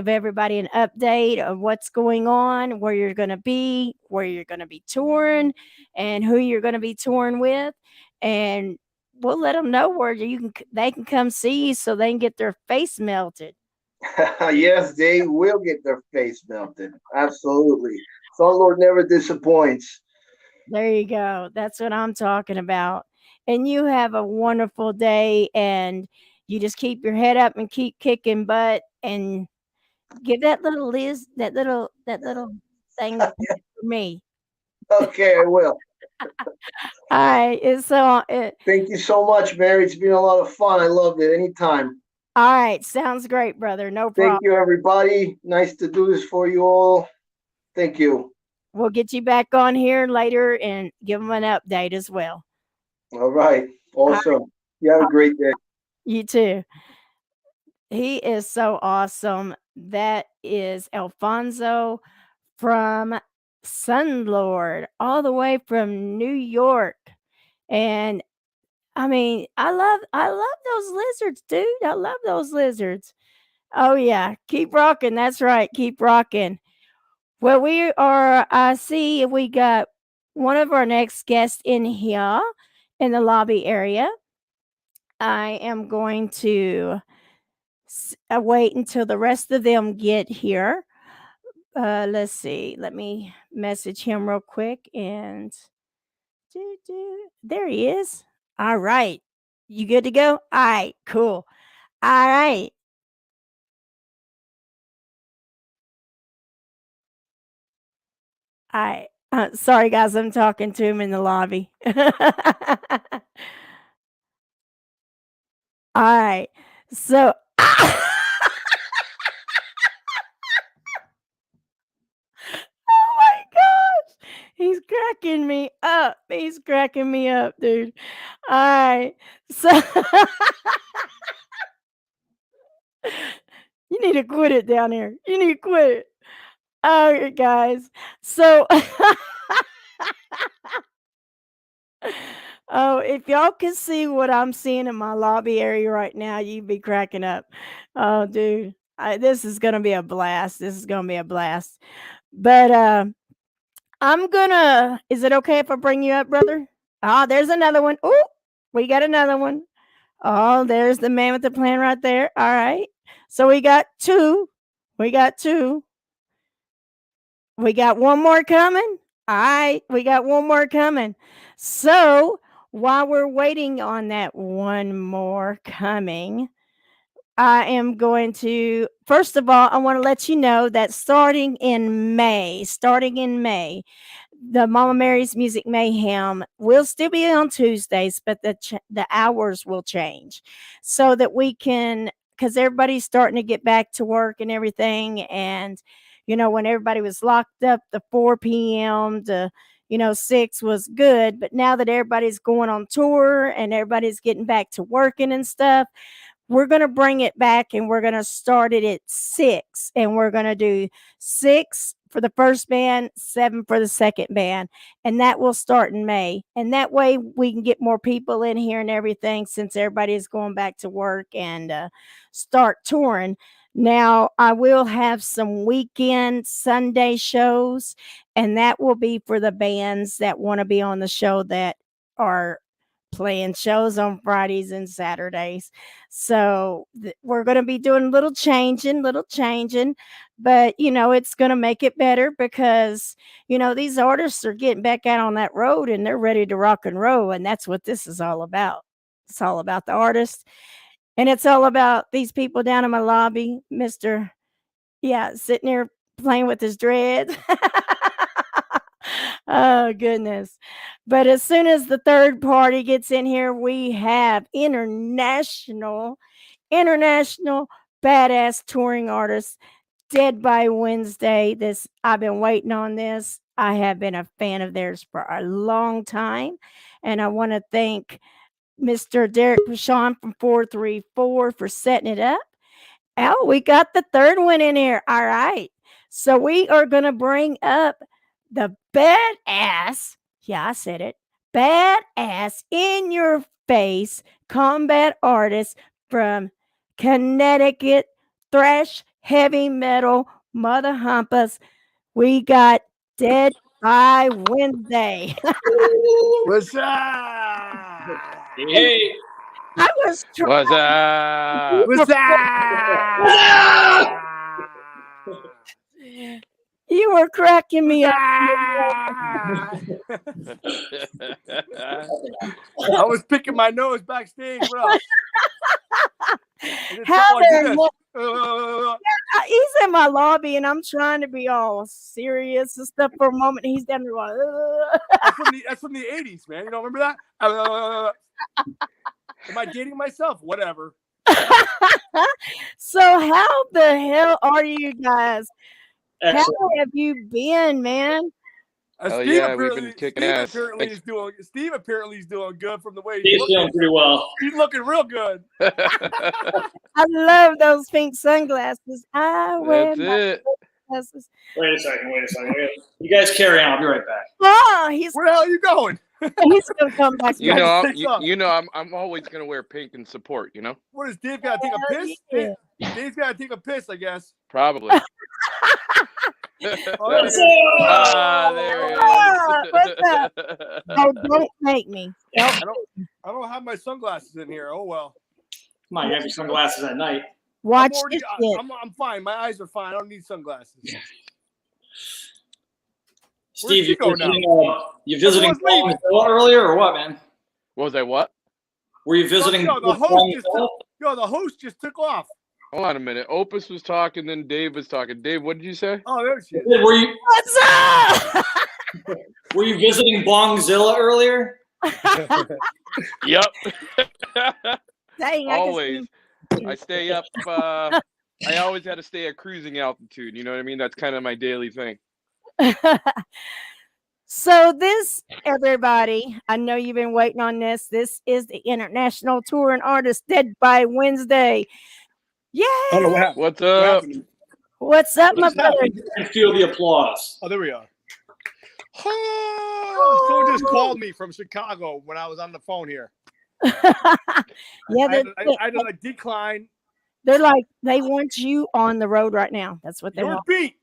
everybody an update of what's going on, where you're going to be, where you're going to be touring, and who you're going to be touring with. And we'll let them know where they can come see you so they can get their face melted. Yes, they will get their face melted. Absolutely. Sunlord never disappoints. There you go. That's what I'm talking about. And you have a wonderful day, and you just keep your head up and keep kicking butt, and give that little Liz that little thing for me. Okay, I will. All right. It's so Thank you so much, Mary. It's been a lot of fun. I loved it. Anytime. all right. Sounds great, brother. No Thank problem. you, everybody. Nice to do this for you all. Thank you. We'll get you back on here later and give them an update as well. All right. Awesome. You have a great day. You too. He is so awesome. That is Alfonso from Sunlord, all the way from New York. And I mean, I love those lizards, dude. I love those lizards. Oh yeah, keep rocking. That's right, keep rocking. Well, we are. I see we got one of our next guests in here in the lobby area. I am going to wait until the rest of them get here. Let's see. Let me message him real quick and there he is. All right. You good to go? All right, cool. All right. All right. Sorry, guys. I'm talking to him in the lobby. All right. So, oh my gosh. He's cracking me up. He's cracking me up, dude. All right. So, you need to quit it down there. You need to quit it. All right, guys. So, oh, if y'all can see what I'm seeing in my lobby area right now, you'd be cracking up. Oh, dude. This is going to be a blast. This is going to be a blast. But is it okay if I bring you up, brother? Ah, there's another one. Oh, we got another one. Oh, there's the man with the plan right there. All right. So we got two. We got two. We got one more coming. All right. We got one more coming. So while we're waiting on that one more coming, I am going to, first of all, I want to let you know that starting in May, the Mama Mary's Music Mayhem will still be on Tuesdays, but the hours will change so that we can, because everybody's starting to get back to work and everything. And, when everybody was locked up, the 4 p.m. to, 6 was good. But now that everybody's going on tour and everybody's getting back to working and stuff, we're going to bring it back and we're going to start it at 6. And we're going to do 6 for the first band, 7 for the second band. And that will start in May. And that way we can get more people in here and everything, since everybody is going back to work and start touring. Now, I will have some weekend Sunday shows, and that will be for the bands that want to be on the show that are playing shows on Fridays and Saturdays. So we're going to be doing a little changing, but it's going to make it better, because these artists are getting back out on that road and they're ready to rock and roll, and that's what this is all about. It's all about the artists, and it's all about these people down in my lobby, Mr. Sitting here playing with his dreads. Oh, goodness. But as soon as the third party gets in here, we have international badass touring artists, Dead by Wednesday. I've been waiting on this. I have been a fan of theirs for a long time. And I want to thank Mr. Derek Pashawn from 434 for setting it up. Oh, we got the third one in here. All right. So we are going to bring up the badass, I said it, badass, in your face combat artist from Connecticut, thrash, heavy metal, mother humpas. We got Dead by Wednesday. What's up? Hey. I was trying. What's up? You were cracking me up. I was picking my nose backstage. What else? He's in my lobby and I'm trying to be all serious and stuff for a moment. He's down there going, that's from the 80s, man. You don't remember that? Am I dating myself? Whatever. So how the hell are you guys? Excellent. How have you been, man? Steve apparently is doing good from the way he's doing pretty well. He's looking real good. I love those pink sunglasses. I wear my sunglasses. Wait a second. You guys carry on. I'll be right back. Oh, where the hell are you going? He's gonna come back. I'm always gonna wear pink in support. What is Dave got to take a piss? Yeah. Dave's got to take a piss, I guess. Probably. There What's up? Oh, don't make me. I don't have my sunglasses in here. Oh well. Come on, you have your sunglasses at night. Watch this shit. I'm fine. My eyes are fine. I don't need sunglasses. Steve, you visiting Bongzilla earlier or what, man? What was I? What? Were you visiting? The host just took off. Hold on a minute. Opus was talking, then Dave was talking. Dave, what did you say? Oh, there she is. What's up? Were you visiting Bongzilla earlier? Yep. Dang, always. I stay up. I always had to stay at cruising altitude. You know what I mean? That's kind of my daily thing. So this, everybody, I know you've been waiting on this. This is the international touring artist, Dead by Wednesday. Yeah. What's up? What's up, my brother? And feel the applause. Oh, there we are. Oh, someone just called me from Chicago when I was on the phone here. Yeah, I did a decline. They're like, they want you on the road right now. That's what they want. Beat.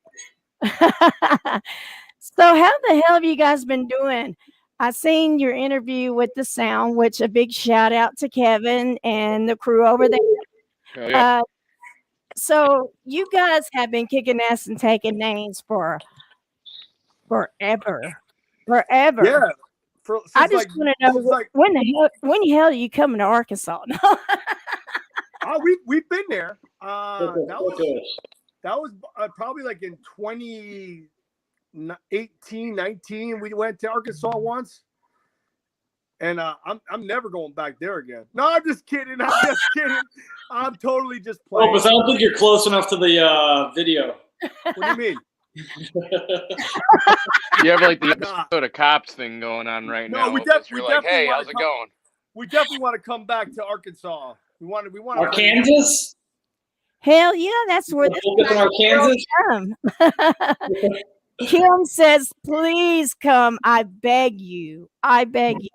So how the hell have you guys been doing? I seen your interview with The Sound, which a big shout out to Kevin and the crew over there. Oh, yeah. So you guys have been kicking ass and taking names for forever. Yeah. I just want to know when the hell are you coming to Arkansas? We've been there. That was probably like in 2018, 19. We went to Arkansas once. And I'm never going back there again. No, I'm just kidding. I'm totally just playing. But I don't think you're close enough to the video. What do you mean? You have like the episode of Cops thing going on right now. We definitely like, hey, how's it going? we definitely want to come back to Arkansas. We want to. Arkansas? Hell yeah, that's where this Arkansas. come. Kim says, "Please come. I beg you. I beg you."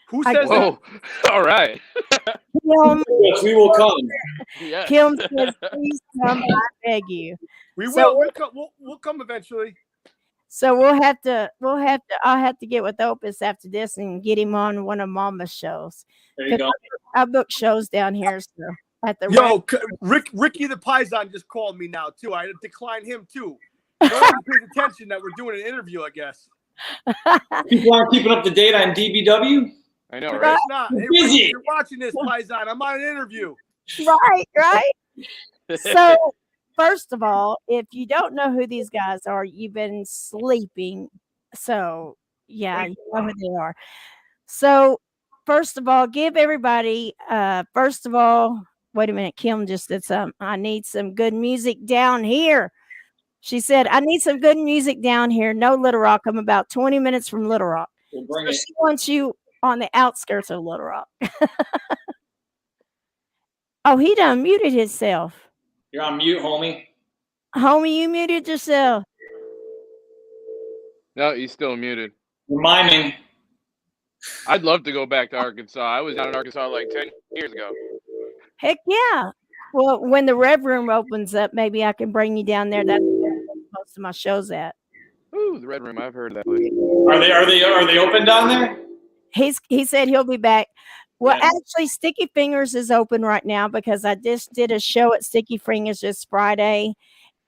Who says that? Whoa! All right. Kim, Yes, we will come. Yes. Kim says, "Please come. I beg you." We So will. We'll come eventually. So I'll have to get with Opus after this and get him on one of Momma's shows. There you go. I book shows down here, so at the Ricky the Paisan just called me now too. I declined him too. No one pays attention that we're doing an interview, I guess. People aren't keeping up to date on DBW. I know, right? It's not. Hey, Ricky, you're watching this, Paisan. I'm on an interview. right. So first of all, if you don't know who these guys are, you've been sleeping. So yeah, you know who they are. So first of all, give everybody first of all, wait a minute, Kim just did some. I need some good music down here. She said, I need some good music down here. No Little Rock. I'm about 20 minutes from Little Rock. We'll bring So it. she wants you on the outskirts of Little Rock. Oh, he done muted himself. You're on mute, homie. Homie, you muted yourself. No, he's still muted. You're miming. I'd love to go back to Arkansas. I was down in Arkansas like 10 years ago. Heck yeah. Well, when the Rev Room opens up, maybe I can bring you down there. That's where most of my shows at. Ooh, the Red Room. I've heard of that place. Are they open down there? He said he'll be back. Well, Yeah. actually, Sticky Fingers is open right now because I just did a show at Sticky Fingers this Friday,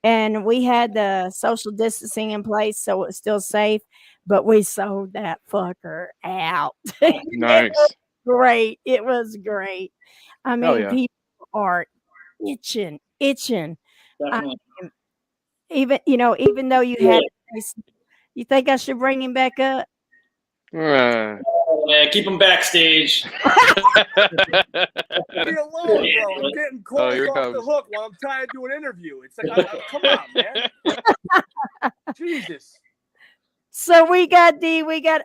and we had the social distancing in place, so it's still safe. But we sold that fucker out. Nice. Great. It was great. I mean, yeah. people are itching. Definitely. Even though you had, you think I should bring him back up? Uh, Yeah, keep them backstage. Leave me alone, bro. I'm getting calls here it off the comes. hook while I'm trying to do an interview. It's like, come on, man. Jesus. So we got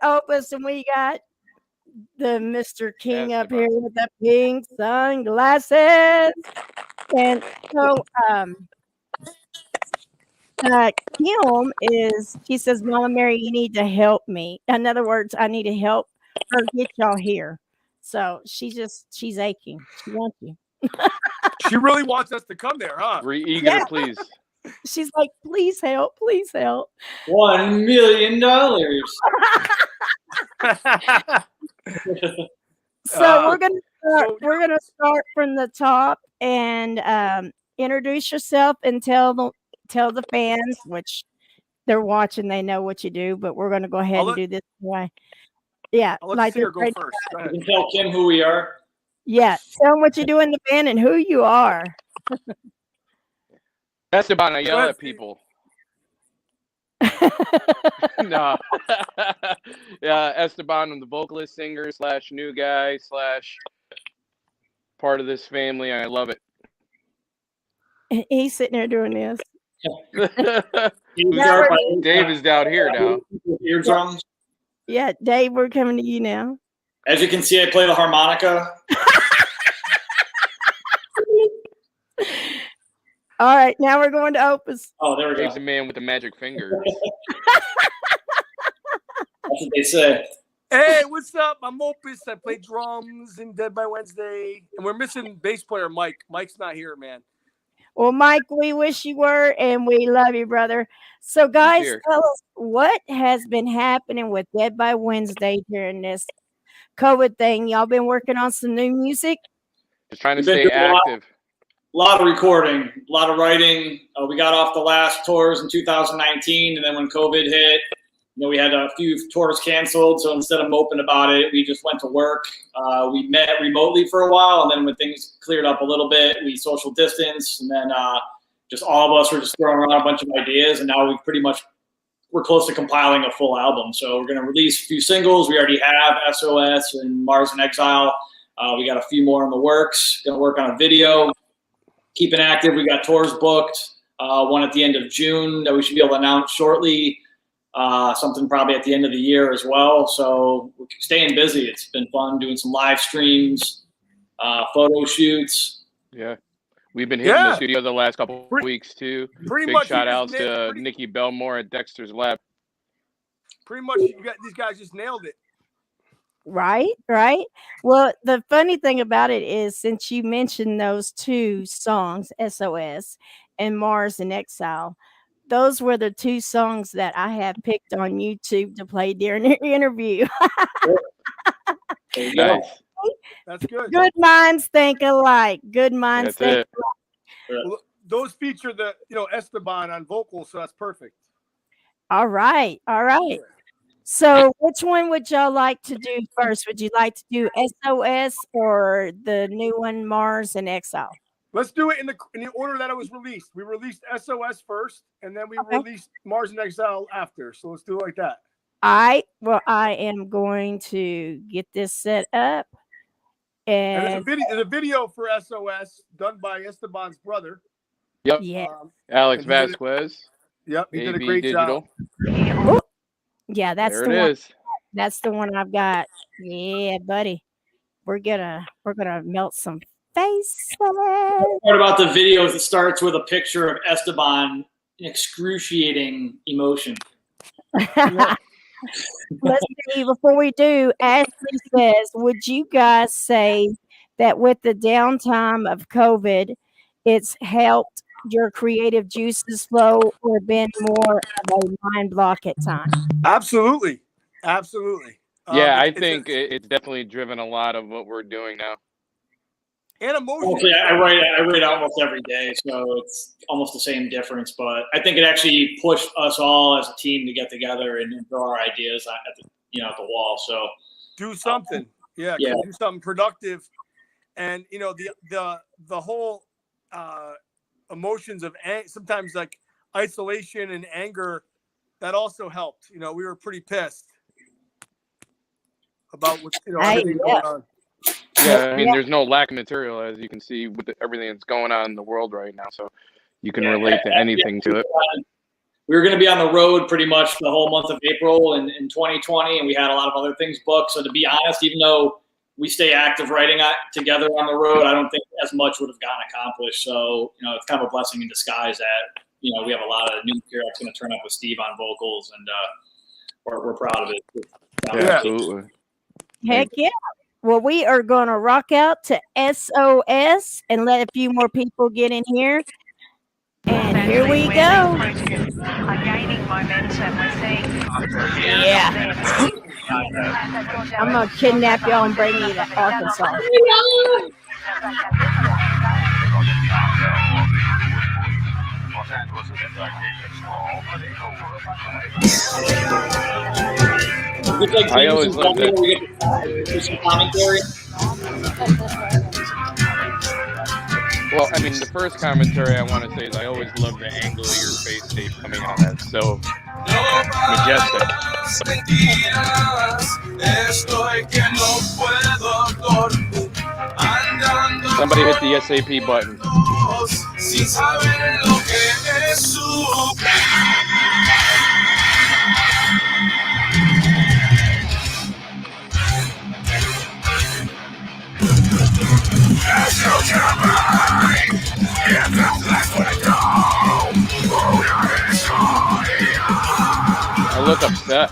Opus, and we got the Mr. King up here with the pink sunglasses. And so Kim she says, Mama Mary, you need to help me. In other words, I need to help her get y'all here. So she's aching. She wants you. She really wants us to come there, huh? Very eager to please. She's like, please help, please help. $1 million. So we're gonna start from the top and introduce yourself and tell the fans, which they're watching, they know what you do, but we're gonna go ahead and do this anyway. Yeah, I'll let Sarah go first. Go ahead. You can tell Kim who we are. Yeah, tell them what you do in the band and who you are. Esteban, I yell at people. No. Yeah, Esteban, I'm the vocalist, singer, / new guy / part of this family. I love it. He's sitting there doing this. Dave is down here now. Eardrums. Yeah, Dave, we're coming to you now. As you can see, I play the harmonica. All right, now we're going to Opus. Oh, there we go. Dave's the man with the magic fingers. That's what they say. Hey, what's up? I'm Opus. I play drums in Dead by Wednesday. And we're missing bass player Mike. Mike's not here, man. Well, Mike, we wish you were, and we love you, brother. So, guys, tell us what has been happening with Dead by Wednesday during this COVID thing. Y'all been working on some new music? Just trying to stay active. A lot of recording, a lot of writing. We got off the last tours in 2019, and then when COVID hit, we had a few tours canceled. So instead of moping about it, we just went to work. We met remotely for a while, and then when things cleared up a little bit, we social distanced, and then just all of us were just throwing around a bunch of ideas, and now we're close to compiling a full album. So we're going to release a few singles. We already have SOS and Mars in Exile. We got a few more in the works. Going to work on a video. Keeping active. We got tours booked. One at the end of June that we should be able to announce shortly. something probably at the end of the year as well. So we're staying busy. It's been fun doing some live streams, photo shoots. Yeah. We've been hitting the studio the last couple of weeks too. Pretty Big much shout outs to Nikki Belmore at Dexter's Lab. Pretty much these guys just nailed it. Right. Well, the funny thing about it is, since you mentioned those two songs, SOS and Mars in Exile, those were the two songs that I have picked on YouTube to play during the interview. Nice. That's good. Good minds think alike. Good minds think alike. Well, those feature the Esteban on vocals, so that's perfect. All right. So which one would y'all like to do first? Would you like to do SOS or the new one, Mars and Exile? Let's do it in the order that it was released. We released SOS first, and then we released Mars and Exile after. So let's do it like that. I am going to get this set up. And there's a video for SOS done by Esteban's brother. Yep. Yeah. Alex Vasquez. Yep. He did a AB great Digital. job. Yeah, that's there the it one. Is. That's the one I've got. Yeah, buddy. We're gonna melt some faces. What about the video that starts with a picture of Esteban in excruciating emotion? Let's see, before we do, Ashley says, would you guys say that with the downtime of COVID, it's helped your creative juices flow or been more of a mind block at times? Absolutely. Yeah, I think it's definitely driven a lot of what we're doing now. And emotion. Okay, I write almost every day, so it's almost the same difference. But I think it actually pushed us all as a team to get together and throw our ideas at the wall. So do something, do something productive, and the whole emotions of sometimes like isolation and anger that also helped. We were pretty pissed about what's everything going on. Yeah, I mean, there's no lack of material, as you can see with everything that's going on in the world right now. So you can relate to anything to it. We were going to be on the road pretty much the whole month of April in 2020, and we had a lot of other things booked. So to be honest, even though we stay active writing together on the road, I don't think as much would have gotten accomplished. So, it's kind of a blessing in disguise that, we have a lot of new material that's going to turn up with Steve on vocals, and we're proud of it. Yeah, absolutely. Heck yeah. Well, we are going to rock out to SOS and let a few more people get in here. And here we go. Yeah. I'm going to kidnap y'all and bring you to Arkansas. I always love that. Well, I mean, the first commentary I want to say is I always love the angle of your face tape coming on that. So majestic. Somebody hit the SAP button. I look upset.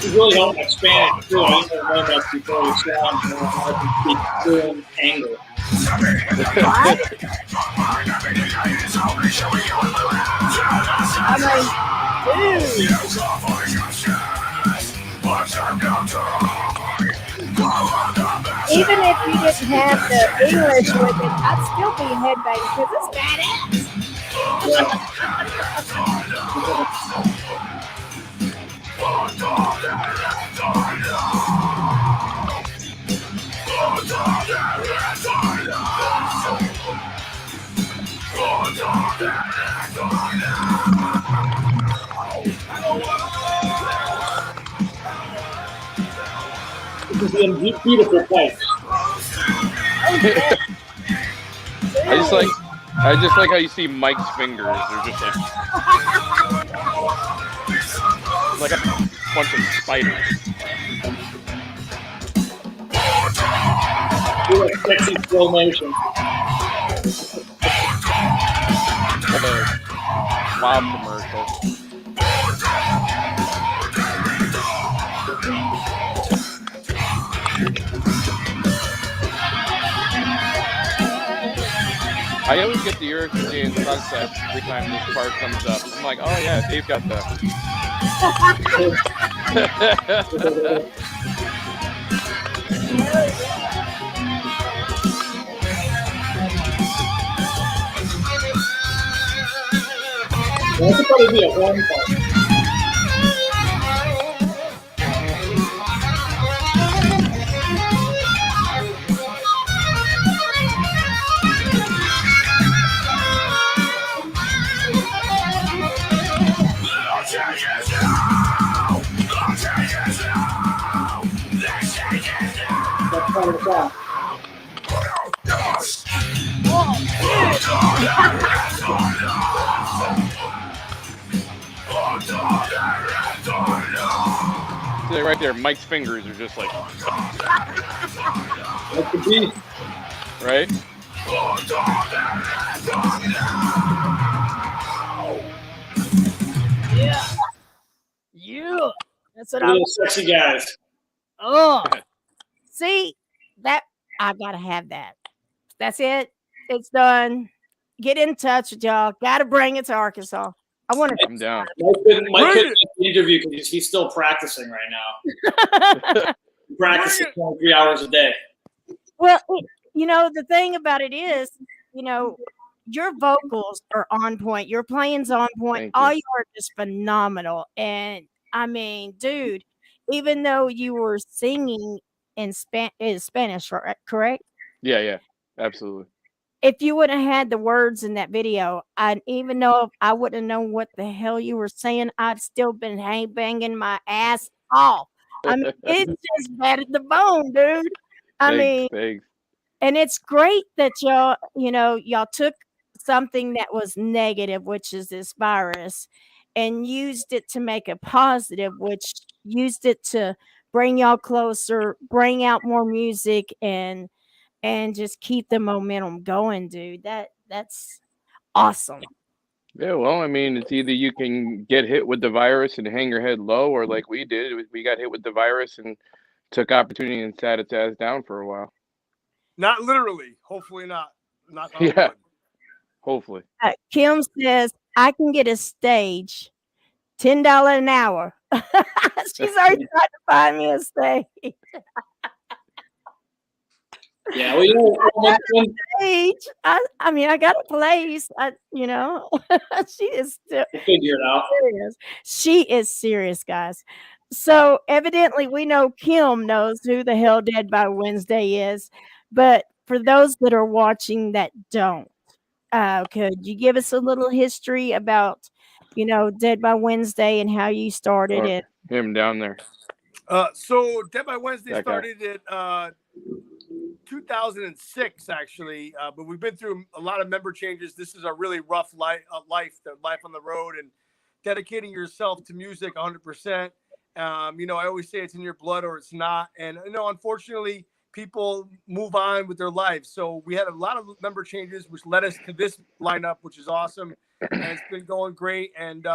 It really helped expand it too. I didn't know that before the sound. I can speak fluent anger. Even if you didn't have the English with it, I'd still be headbanging because it's badass. is in a beautiful place. I just like how you see Mike's fingers. They're just like a bunch of spiders. Do like sexy slow motion. Like a wild commercial. I always get the urgency and sunset every time this part comes up. I'm like, oh yeah, Dave got that. That's probably be a horn part. That's part of the song. See, right there, Mike's fingers are just like, Like the beat. right? Yeah. That's what I Little sexy guys. Oh, see that I gotta have that. That's it. It's done. Get in touch with y'all. Gotta bring it to Arkansas. I want I'm down. Mike couldn't make the interview because he's still practicing right now. Practicing 23 hours a day. Well, the thing about it is, your vocals are on point. Your playing's on point. Thank you. All you are just phenomenal. And I mean, dude, even though you were singing in Spanish, correct? Yeah, absolutely. If you wouldn't have had the words in that video, even though I wouldn't have known what the hell you were saying, I'd still been banging my ass off. I mean, it's just bad at the bone, dude. Thanks. And it's great that y'all took something that was negative, which is this virus, and used it to make a positive, which used it to bring y'all closer, bring out more music, and just keep the momentum going, dude. That's awesome. Yeah, well, I mean, it's either you can get hit with the virus and hang your head low, or like we did, we got hit with the virus and took opportunity and sat its ass down for a while. Not literally. Hopefully not. Yeah. Hopefully. Kim says, I can get a stage, $10 an hour. She's already trying to find me a stage. Yeah, well, Stage. I mean, I got a place. She is still we'll figure it out. serious. She is serious, guys. So evidently, we know Kim knows who the hell Dead by Wednesday is. But for those that are watching that don't, could you give us a little history about, Dead by Wednesday and how you started it? Him down there. So Dead by Wednesday That guy. started at 2006, actually, but we've been through a lot of member changes. This is a really rough life on the road, and dedicating yourself to music 100%. I always say it's in your blood or it's not. And, unfortunately, people move on with their lives. So we had a lot of member changes, which led us to this lineup, which is awesome. And it's been going great. And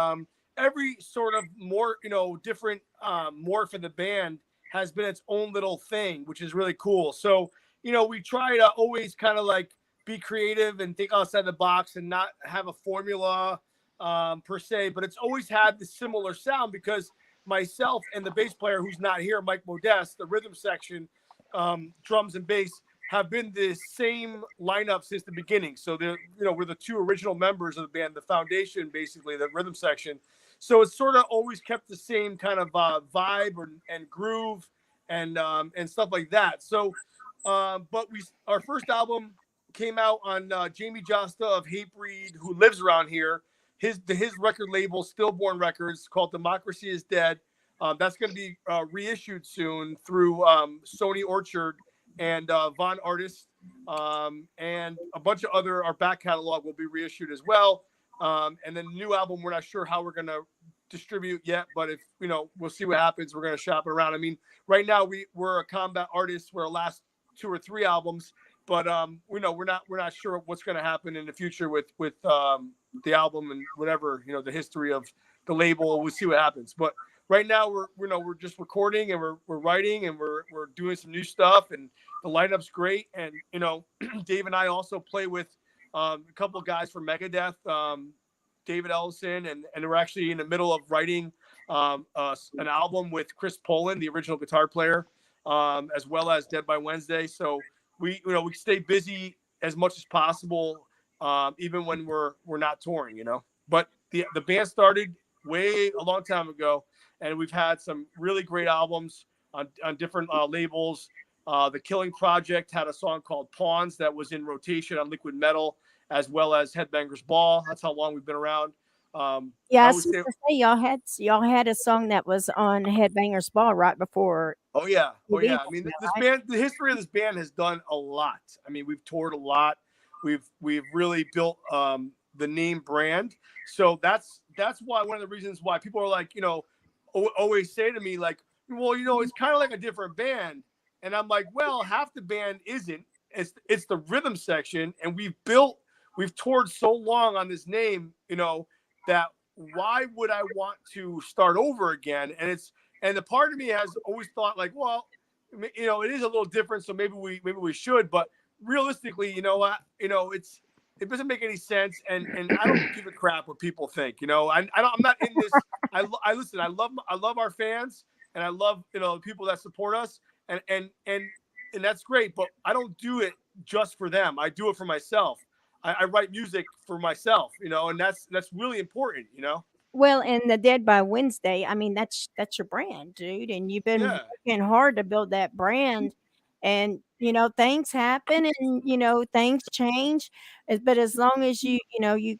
every sort of more, different morph of the band has been its own little thing, which is really cool. So, we try to always kind of like be creative and think outside the box and not have a formula per se, but it's always had the similar sound because myself and the bass player who's not here, Mike Modeste, the rhythm section, drums and bass, have been the same lineup since the beginning. So we're the two original members of the band, the foundation, basically the rhythm section. So it's sort of always kept the same kind of vibe and groove and stuff like that. So, but our first album came out on Jamie Josta of Hatebreed, who lives around here. His record label, Stillborn Records, called Democracy is Dead. That's going to be reissued soon through Sony Orchard and Von Artist, and a bunch of other. Our back catalog will be reissued as well. And then the new album, we're not sure how we're going to distribute yet, but if we'll see what happens. We're going to shop it around. I mean, right now we're a combat artist. We're our last 2 or 3 albums, but we're not sure what's going to happen in the future with the album and whatever, the history of the label. We'll see what happens. But right now we're just recording and we're writing and we're doing some new stuff, and the lineup's great. And Dave and I also play with a couple guys from Megadeth, David Ellison, and we're actually in the middle of writing an album with Chris Poland, the original guitar player, as well as Dead by Wednesday. So we stay busy as much as possible, even when we're not touring, But the band started a long time ago, and we've had some really great albums on different labels. The Killing Project had a song called Pawns that was in rotation on Liquid Metal, as well as Headbangers Ball. That's how long we've been around. I was going to say y'all had a song that was on Headbangers Ball right before. Oh yeah. I mean, this band, the history of this band has done a lot. I mean, we've toured a lot. We've really built the name brand. So that's why one of the reasons why people are like, always say to me like, well, it's kind of like a different band. And I'm like, well, half the band isn't. It's the rhythm section, and we've toured so long on this name, that why would I want to start over again? And the part of me has always thought like, well, it is a little different, so maybe we should. But realistically, it doesn't make any sense, and I don't give a crap what people think. I'm not in this. I listen. I love our fans, and I love the people that support us, and that's great. But I don't do it just for them. I do it for myself. I write music for myself, and that's really important, Well, and the Dead by Wednesday, I mean, that's your brand, dude, and you've been working hard to build that brand. And things happen, and things change, but as long as you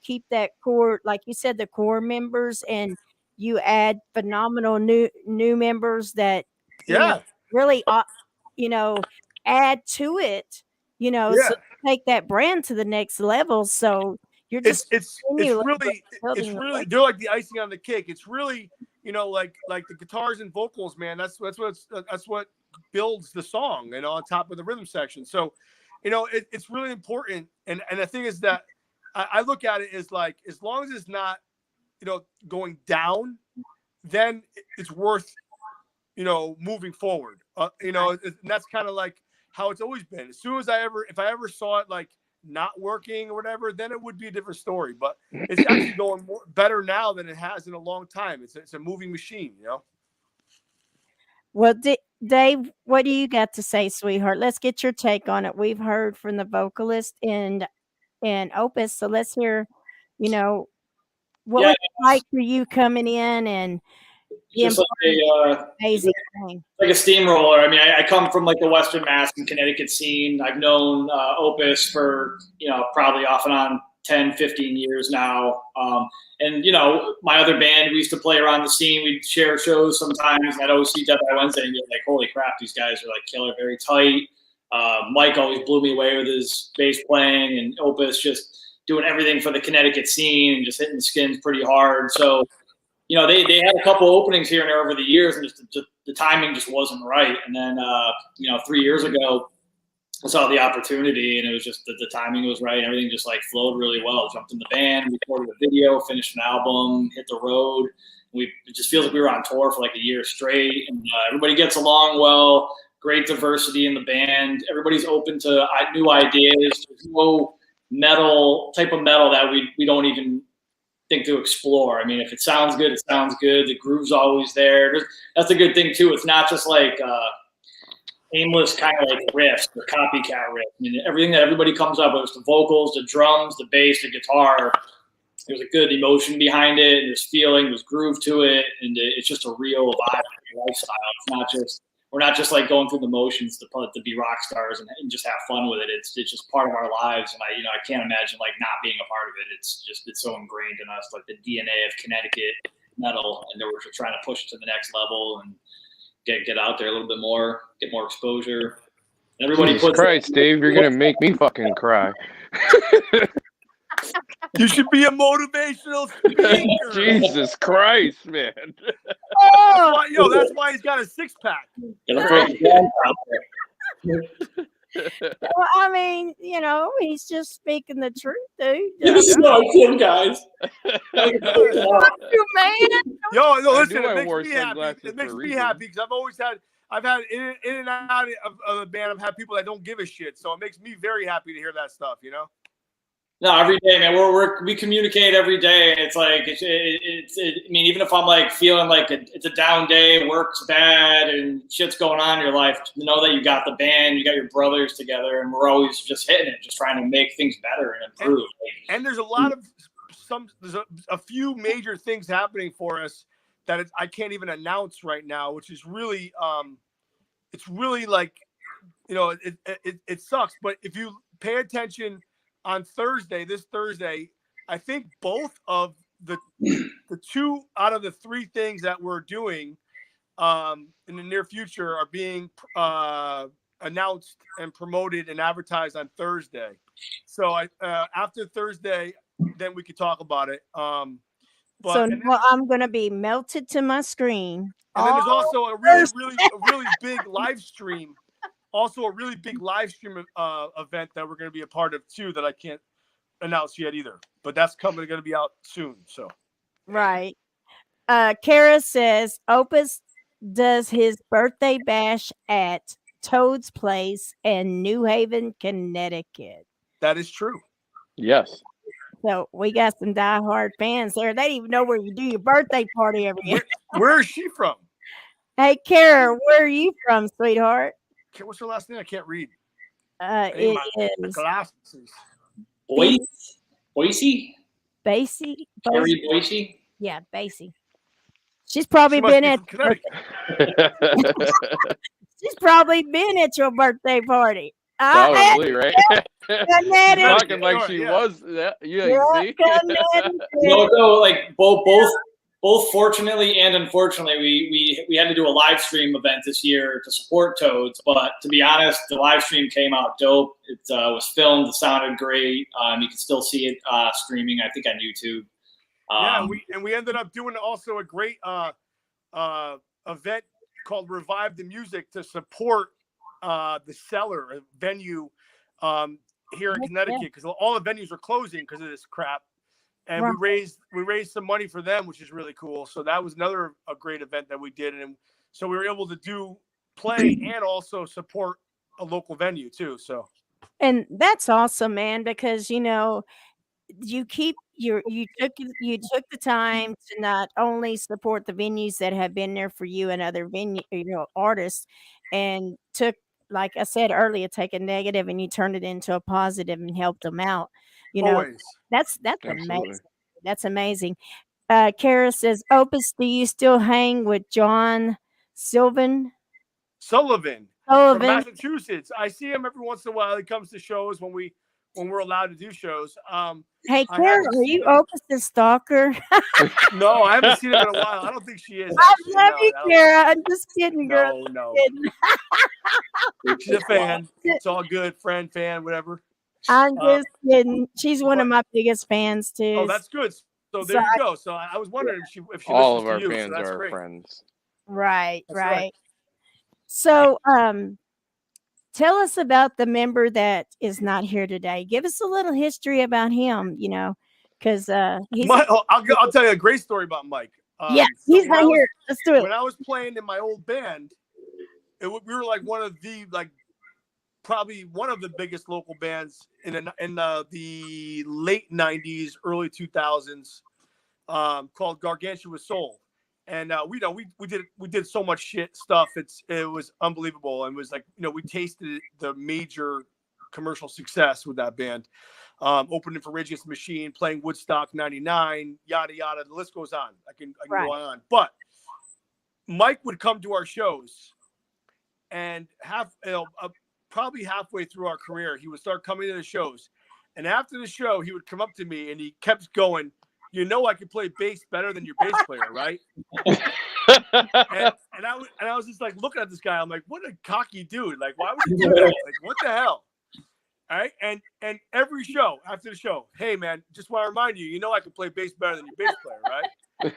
keep that core, like you said, the core members, and you add phenomenal new members that really add to it, so take that brand to the next level. So you're just it's really they're like the icing on the cake. It's really like the guitars and vocals, man. That's what builds the song, on top of the rhythm section. So it's really important. And the thing is that I look at it as like, as long as it's not going down, then it's worth moving forward. And that's kind of like how it's always been. As soon as if I ever saw it like not working or whatever, then it would be a different story. But it's actually going better now than it has in a long time. It's a moving machine, Well, Dave, what do you got to say, sweetheart? Let's get your take on it. We've heard from the vocalist and Opus, so let's hear, what was it like for you coming in and just like amazing thing? Like a steamroller. I mean, I come from like the Western Mass and Connecticut scene. I've known Opus for, probably off and on 10, 15 years now. And, my other band, we used to play around the scene. We'd share shows sometimes at LLC Dead by Wednesday, and you're like, holy crap, these guys are like killer, very tight. Mike always blew me away with his bass playing, and Opus just doing everything for the Connecticut scene and just hitting the skins pretty hard. So, they had a couple openings here and there over the years, and just the timing just wasn't right. And then, 3 years ago, I saw the opportunity, and it was just the timing was right. Everything just like flowed really well. Jumped in the band, recorded a video, finished an album, hit the road. It just feels like we were on tour for like a year straight, and everybody gets along well. Great diversity in the band. Everybody's open to new ideas. There's no type of metal that we don't even think to explore. I mean, if it sounds good, it sounds good. The groove's always there. That's a good thing too. It's not just like aimless kind of like riffs or copycat riffs. I mean, everything that everybody comes up with, the vocals, the drums, the bass, the guitar, there's a good emotion behind it. There's feeling, there's groove to it, and it's just a real vibe, lifestyle. We're not just like going through the motions to be rock stars and just have fun with it. It's just part of our lives, and I can't imagine like not being a part of it. It's so ingrained in us, like the DNA of Connecticut metal, and we're just trying to push it to the next level and get out there a little bit more, get more exposure. And everybody Jesus Christ, Dave, you're gonna make me fucking cry. You should be a motivational speaker. Jesus Christ, man. Oh, That's why he's got a 6-pack. well, I mean, he's just speaking the truth, dude. This is not him, guys. Fuck you, man. No, I listen, do it wear makes me happy. sunglasses It makes for a me reason. happy because I've had in and out of the band. I've had people that don't give a shit, so it makes me very happy to hear that stuff. No, every day, man. We communicate every day, and it's like I mean, even if I'm like feeling like it's a down day, work's bad, and shit's going on in your life, know that you got the band, you got your brothers together, and we're always just hitting it, just trying to make things better and improve. And there's a lot of there's a few major things happening for us that I can't even announce right now, which is really it's really like it sucks. But if you pay attention. On this Thursday, I think both of the 2 out of the 3 things that we're doing in the near future are being announced and promoted and advertised on Thursday. So after Thursday, then we could talk about it. I'm going to be melted to my screen. And then there's also a really big live stream. Also, a really big live stream event that we're going to be a part of too that I can't announce yet either. But that's going to be out soon. So, right. Kara says Opus does his birthday bash at Toad's Place in New Haven, Connecticut. That is true. Yes. So we got some diehard fans there. They don't even know where you do your birthday party every year. Where is she from? Hey, Kara, where are you from, sweetheart? What's her last name? I can't read. It is glasses. Boise? Boise? Carrie Boise? Yeah, Boise. She's probably been at she's probably been at your birthday party. Probably, right? Talking like she was. Yeah, see? Like both fortunately and unfortunately, we had to do a live stream event this year to support Toads. But to be honest, the live stream came out dope. It was filmed. It sounded great. You can still see it streaming, I think, on YouTube. We ended up doing also a great event called Revive the Music to support the Cellar, a venue here in Connecticut, because all the venues are closing because of this crap. And we raised some money for them, which is really cool. So that was a great event that we did, and so we were able to play and also support a local venue too. So, and that's awesome, man, because you took the time to not only support the venues that have been there for you and other artists, and took, like I said earlier, take a negative and you turned it into a positive and helped them out. That's amazing. That's amazing. Kara says, Opus, do you still hang with John Sullivan from Massachusetts? I see him every once in a while. He comes to shows when we're allowed to do shows. Hey, Kara, are you Opus' stalker? No, I haven't seen him in a while. I don't think she is. I love you, Kara. I'm just kidding, girl. No. She's a fan. It's all good. Friend, fan, whatever. I'm just kidding. She's one of my biggest fans too. Oh, that's good. So there you go. So I was wondering if she all of our you, fans so are great. friends. Right. So, tell us about the member that is not here today. Give us a little history about him. Because he's. I'll tell you a great story about Mike. He's not here. Let's do it. When I was playing in my old band, we were like one of the probably one of the biggest local bands in the late 90s, early 2000s, called Gargantua Soul. And we did so much stuff. It was unbelievable. And it was like, we tasted the major commercial success with that band. Opening for Rage Against the Machine, playing Woodstock 99, yada yada. The list goes on. I can go on. But Mike would come to our shows, and probably halfway through our career, he would start coming to the shows. And after the show, he would come up to me and he kept going, you know I could play bass better than your bass player, right? and I was just like looking at this guy. I'm like, what a cocky dude! Like, why would you do that? Like, what the hell? All right, and every show after the show, hey man, just want to remind you, you know I can play bass better than your bass player, right?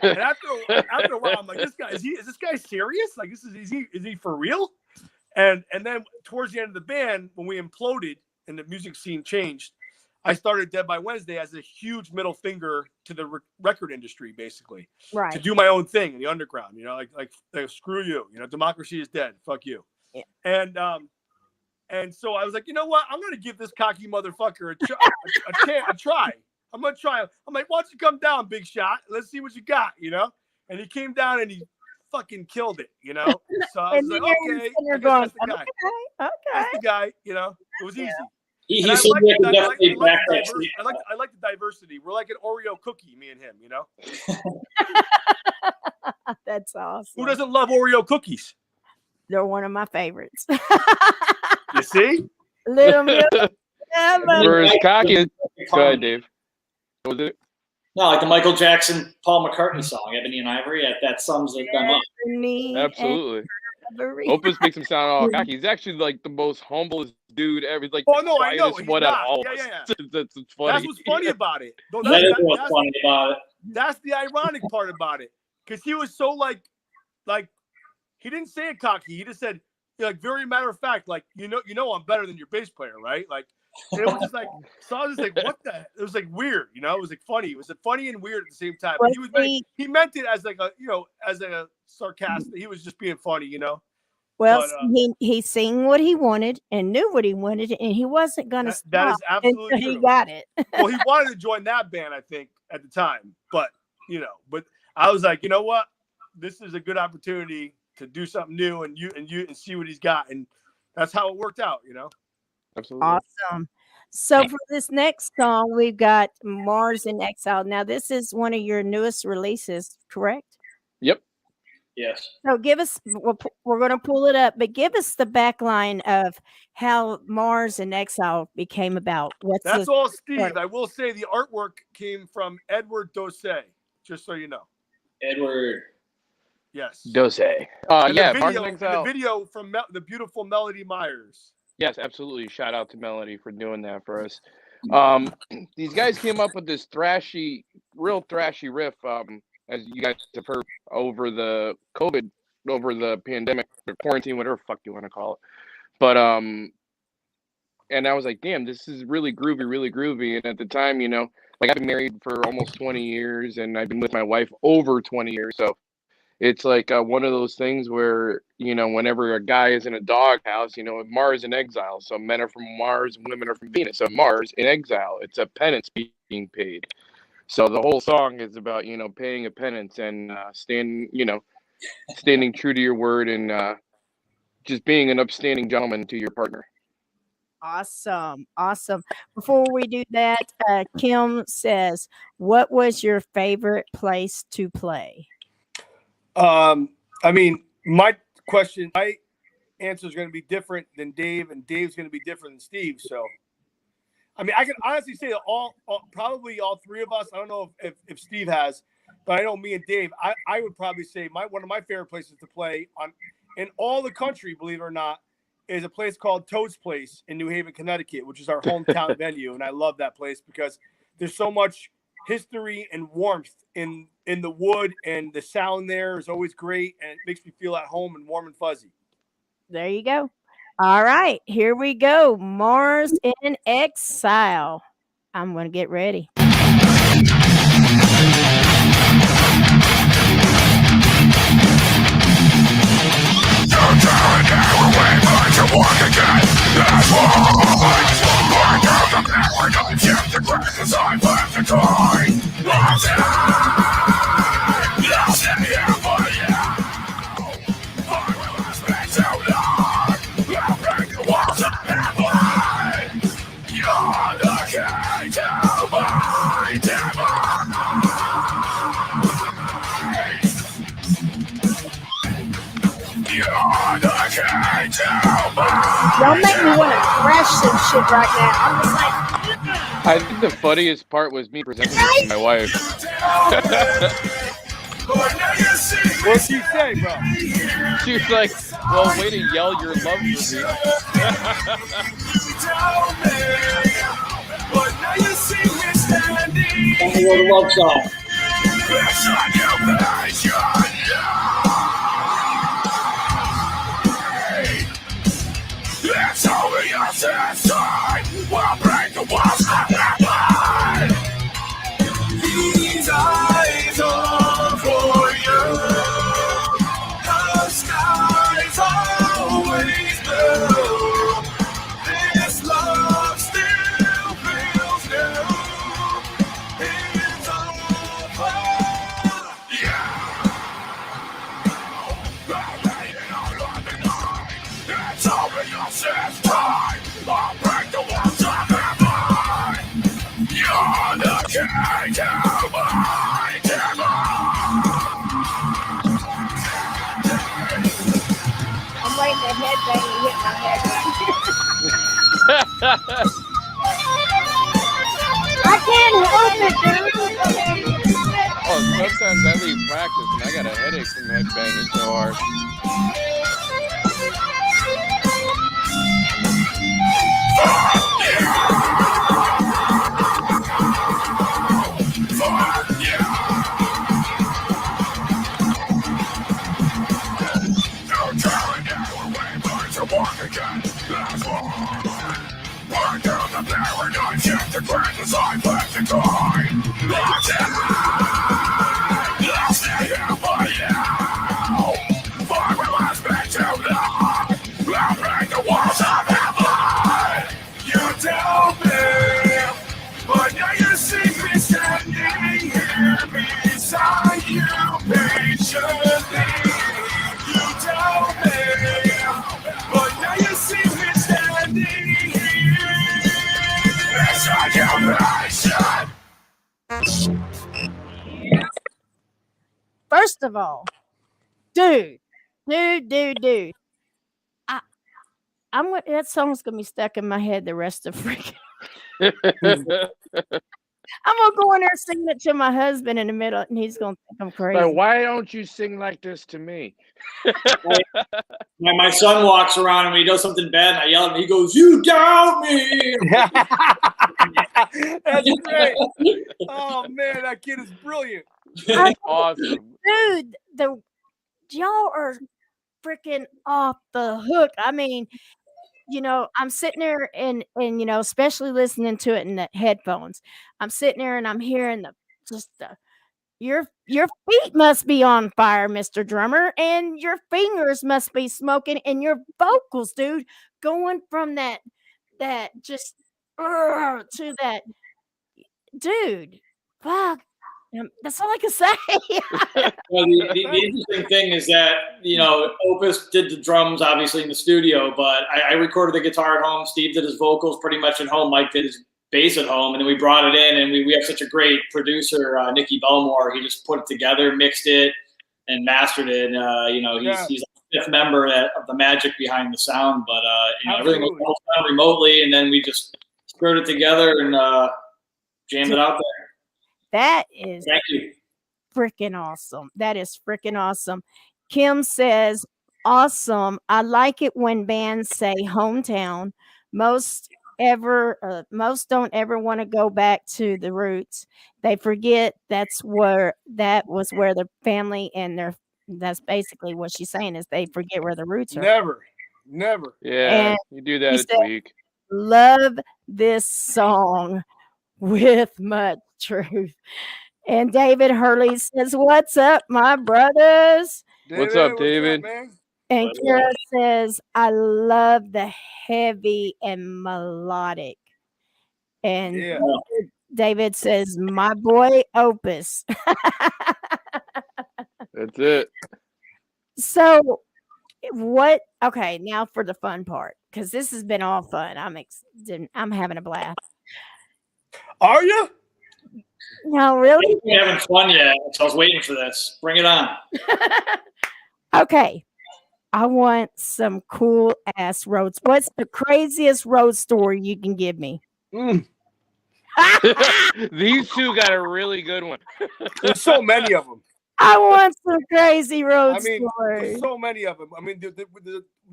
And after a while, I'm like, is this guy serious? Like, is he for real? And then towards the end of the band, when we imploded and the music scene changed, I started Dead by Wednesday as a huge middle finger to the record industry, basically, Right. to do my own thing in the underground. You know, like screw you. You know, democracy is dead. Fuck you. Yeah. And so I was like, you know what? I'm going to give this cocky motherfucker a try. I'm going to try. I'm like, why don't you come down, big shot? Let's see what you got, you know? And he came down and he fucking killed it, you know? So I was like, okay. You're going, that's the guy. okay. That's the guy, you know? It was easy. He I said like the the diversity. We're like an Oreo cookie, me and him, you know? That's awesome. Who doesn't love Oreo cookies? They're one of my favorites. You see? Little milk. For as cocky. Go ahead, Dave. What was it? No, like the Michael Jackson, Paul McCartney song, Ebony and Ivory. That sums them up. Absolutely. Opus makes him sound all cocky. He's actually like the most humblest dude ever. He's like I know. He's one out of not. all Yeah. That's funny. That's what's funny about it. No, That is what's funny about it. That's the ironic part about it. Because he was so like he didn't say it cocky. He just said, like, very matter of fact, like, you know I'm better than your bass player, right? Like, and it was just like, so I was just like, what the? It was like weird, you know? It was like funny. It was funny and weird at the same time. But he meant it as like a, you know, as a sarcastic. He was just being funny, you know? Well, he seen what he wanted and knew what he wanted, and he wasn't going to stop that is absolutely until true. he got it. Well, he wanted to join that band, I think, at the time. But, you know, I was like, you know what? This is a good opportunity to do something new and see what he's got. And that's how it worked out, you know? Absolutely. Awesome. So for this next song, we've got Mars in Exile. Now, this is one of your newest releases, correct? Yep. Yes. So give us, we're going to pull it up, but give us the back line of how Mars in Exile became about. That's all Steve. I will say the artwork came from Edward Dosset, just so you know. Edward. Yes. Dosset. Yeah, Mars in Exile. The video from the beautiful Melody Myers. Yes, absolutely. Shout out to Melody for doing that for us. These guys came up with this real thrashy riff, as you guys have heard over the COVID, over the pandemic, or quarantine, whatever the fuck you want to call it. But and I was like, damn, this is really groovy. And at the time, you know, like I've been married for almost 20 years, and I've been with my wife over 20 years, so. It's like one of those things where, you know, whenever a guy is in a doghouse, you know, Mars in exile. So men are from Mars and women are from Venus. So Mars in exile. It's a penance being paid. So the whole song is about, you know, paying a penance and standing true to your word and just being an upstanding gentleman to your partner. Awesome. Before we do that, Kim says, what was your favorite place to play? I mean, my answer is going to be different than Dave, and Dave's going to be different than Steve. So, I mean, I can honestly say that probably all three of us. I don't know if Steve has, but I know me and Dave. I would probably say one of my favorite places to play in all the country, believe it or not, is a place called Toad's Place in New Haven, Connecticut, which is our hometown venue, and I love that place because there's so much history and warmth in the wood, and the sound there is always great, and it makes me feel at home and warm and fuzzy. There you go. All right, here we go. Mars in Exile. I'm going to get ready. Y'all make me want to crash some shit right now. I'm just like, I think the funniest part was me presenting it to my wife. What'd she say, bro? She was like, "Well, way to yell your love for me." The love song. It's only a time. We'll break the walls of their mind. These eyes are for you. The sky's always blue. This love still feels new. It's over. Yeah. It's over your time. I'll break the walls of their mind. You're the king of my devil. I'm waiting to headbang and hit my head. I can't help it, dude. Oh, sometimes I leave practice and I got a headache from headbanging so hard. You tell me, but now you see me standing here beside you patiently. You tell me, but now you see me standing here beside you patient. First of all, dude. That song's gonna be stuck in my head the rest of freaking. I'm gonna go in there singing it to my husband in the middle, and he's gonna think I'm crazy. Like, why don't you sing like this to me? My son walks around and when he does something bad, and I yell at him. He goes, "You doubt me." That's great. Oh man, that kid is brilliant. Awesome. Dude, y'all are freaking off the hook. I mean, I'm sitting there and especially listening to it in the headphones. I'm sitting there and I'm hearing your feet must be on fire, Mr. Drummer, and your fingers must be smoking, and your vocals, dude, going from that just to that, dude. Fuck. That's all I can say. Well, the interesting thing is that, Opus did the drums obviously in the studio, but I recorded the guitar at home. Steve did his vocals pretty much at home. Mike did his bass at home. And then we brought it in, and we have such a great producer, Nicky Belmore. He just put it together, mixed it, and mastered it. He's a fifth member of the magic behind the sound, but everything was done remotely. And then we just screwed it together and jammed it out there. That is freaking awesome. That is freaking awesome. Kim says, awesome. I like it when bands say hometown. Most don't ever want to go back to the roots. They forget that was where the family and that's basically what she's saying is they forget where the roots are. Never. Yeah, And you do that, it's weak. Love this song with much truth. And David Hurley says, what's up, my brothers? What's up, David? And Kara says, I love the heavy and melodic. And David says, my boy Opus. That's it. So okay, now for the fun part, because this has been all fun. I'm having a blast. Are you? No, really? We haven't fun yet, so I was waiting for this. Bring it on. Okay. I want some cool ass roads. What's the craziest road story you can give me? These two got a really good one. There's so many of them. I want some crazy road I mean, stories. there's so many of them. I mean,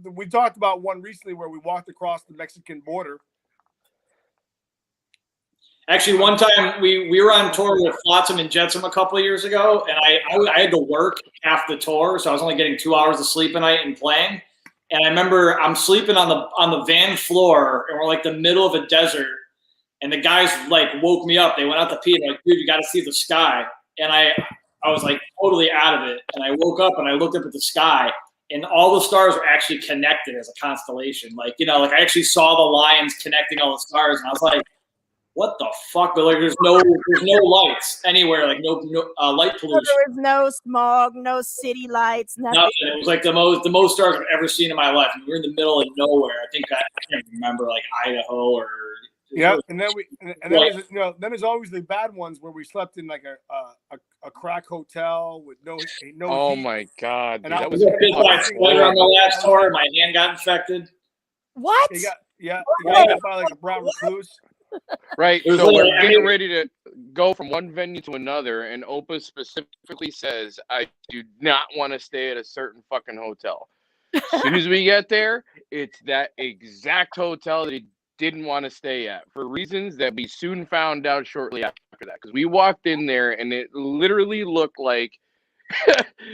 we talked about one recently where we walked across the Mexican border. Actually, one time we were on tour with Flotsam and Jetsam a couple of years ago, and I had to work half the tour, so I was only getting 2 hours of sleep a night and playing. And I remember I'm sleeping on the van floor, and we're like the middle of a desert. And the guys like woke me up. They went out to pee. They're like, dude, you got to see the sky. And I was like totally out of it. And I woke up and I looked up at the sky, and all the stars were actually connected as a constellation. Like, you know, like I actually saw the lines connecting all the stars, and I was like, what the fuck? But like, there's no lights anywhere, like no light pollution. There was no smog, no city lights, nothing. It was like the most stars I've ever seen in my life. And we were in the middle of nowhere. I think I can't remember, like Idaho or. Yeah, and then then there's always the bad ones where we slept in like a crack hotel with no Oh heat. my god, dude, And that was a bit by spider on the last tour. My hand got infected. What? You got hit by like a brown recluse. Right, It was so like- we're getting ready to go from one venue to another, and Opus specifically says, I do not want to stay at a certain fucking hotel. As soon as we get there, it's that exact hotel that he didn't want to stay at for reasons that we soon found out shortly after that. Because we walked in there, and it literally looked like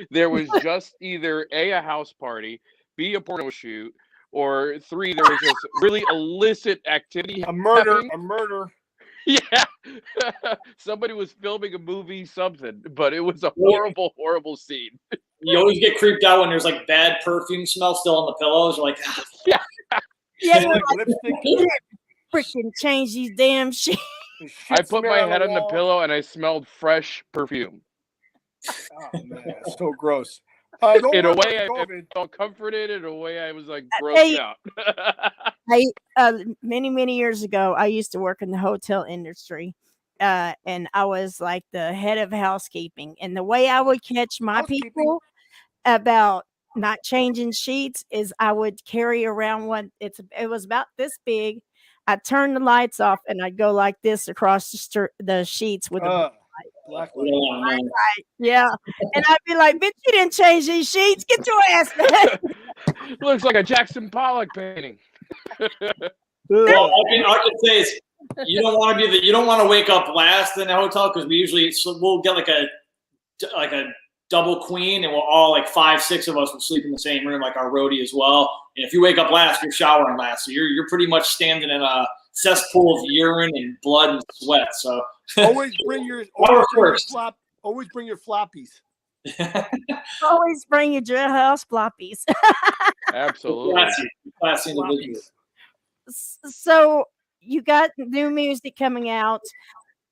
there was just either A, a house party, B, a porno shoot, or 3, there was just really illicit activity. A murder. happening. A murder. Yeah. Somebody was filming a movie, something, but it was a horrible, horrible scene. You always get creeped out when there's like bad perfume smell still on the pillows. You're like, Yeah, you're Like like, lipstick. you didn't freaking change these damn shit. and shit I put my smeared head on the wall. pillow and I smelled fresh perfume. Oh man, it's so gross. Don't In a worry way, I about COVID. felt comforted. In a way, I was like Hey. grossed out. Many years ago, I used to work in the hotel industry, and I was like the head of housekeeping. And the way I would catch my Housekeeping? people about not changing sheets is I would carry around one. It was about this big. I'd turn the lights off and I'd go like this across the sheets with a Black we don't want to know. yeah. And I'd be like, bitch, you didn't change these sheets. Get your ass back. Looks like a Jackson Pollock painting. Well, I can say is you don't want to be you don't want to wake up last in a hotel because we'll get like a double queen, and we'll all like 5, 6 of us will sleep in the same room, like our roadie as well. And if you wake up last, you're showering last, so you're pretty much standing in a cesspool of urine and blood and sweat. So always bring your always bring your floppies. Always bring your jailhouse floppies. Absolutely. classy individual. So you got new music coming out,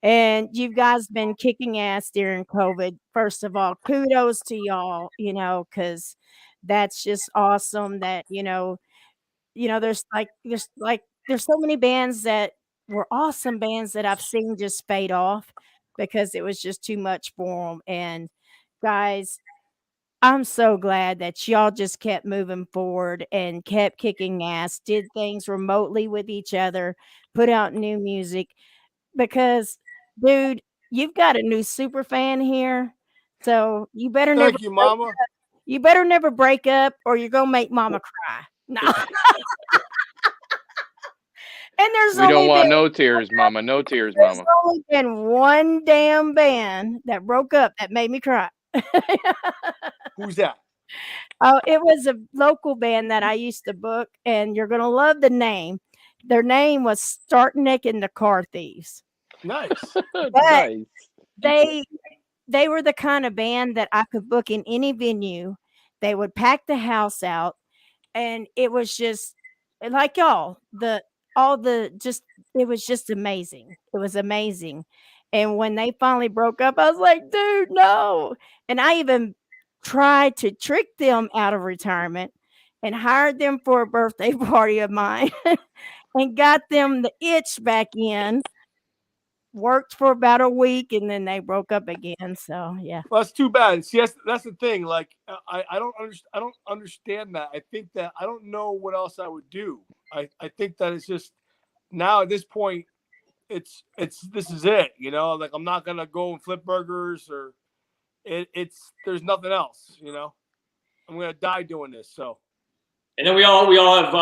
and you guys been kicking ass during COVID. First of all, kudos to y'all, because that's just awesome that, there's so many bands that were awesome bands that I've seen just fade off because it was just too much for them. And guys, I'm so glad that y'all just kept moving forward and kept kicking ass, did things remotely with each other, put out new music because, dude, you've got a new super fan here. So you better Thank you, Mama. You better never break up or you're going to make Mama cry. No. And there's We don't want no tears, Mama. No tears, there's Mama. only been one damn band that broke up that made me cry. Who's that? Oh, it was a local band that I used to book, and you're gonna love the name. Their name was Startneck and the Car Thieves. Nice. Nice. They were the kind of band that I could book in any venue. They would pack the house out, and it was just like y'all. It was just amazing. It was amazing. And when they finally broke up, I was like, dude, no. And I even tried to trick them out of retirement and hired them for a birthday party of mine and got them the itch back in. Worked for about a week and then they broke up again. So yeah. Well, that's too bad. See, that's the thing. Like, I don't understand that. I think that I don't know what else I would do. I think that it's just now at this point, this is it, you know, like I'm not gonna go and flip burgers or there's nothing else, you know. I'm gonna die doing this. So, and then we all have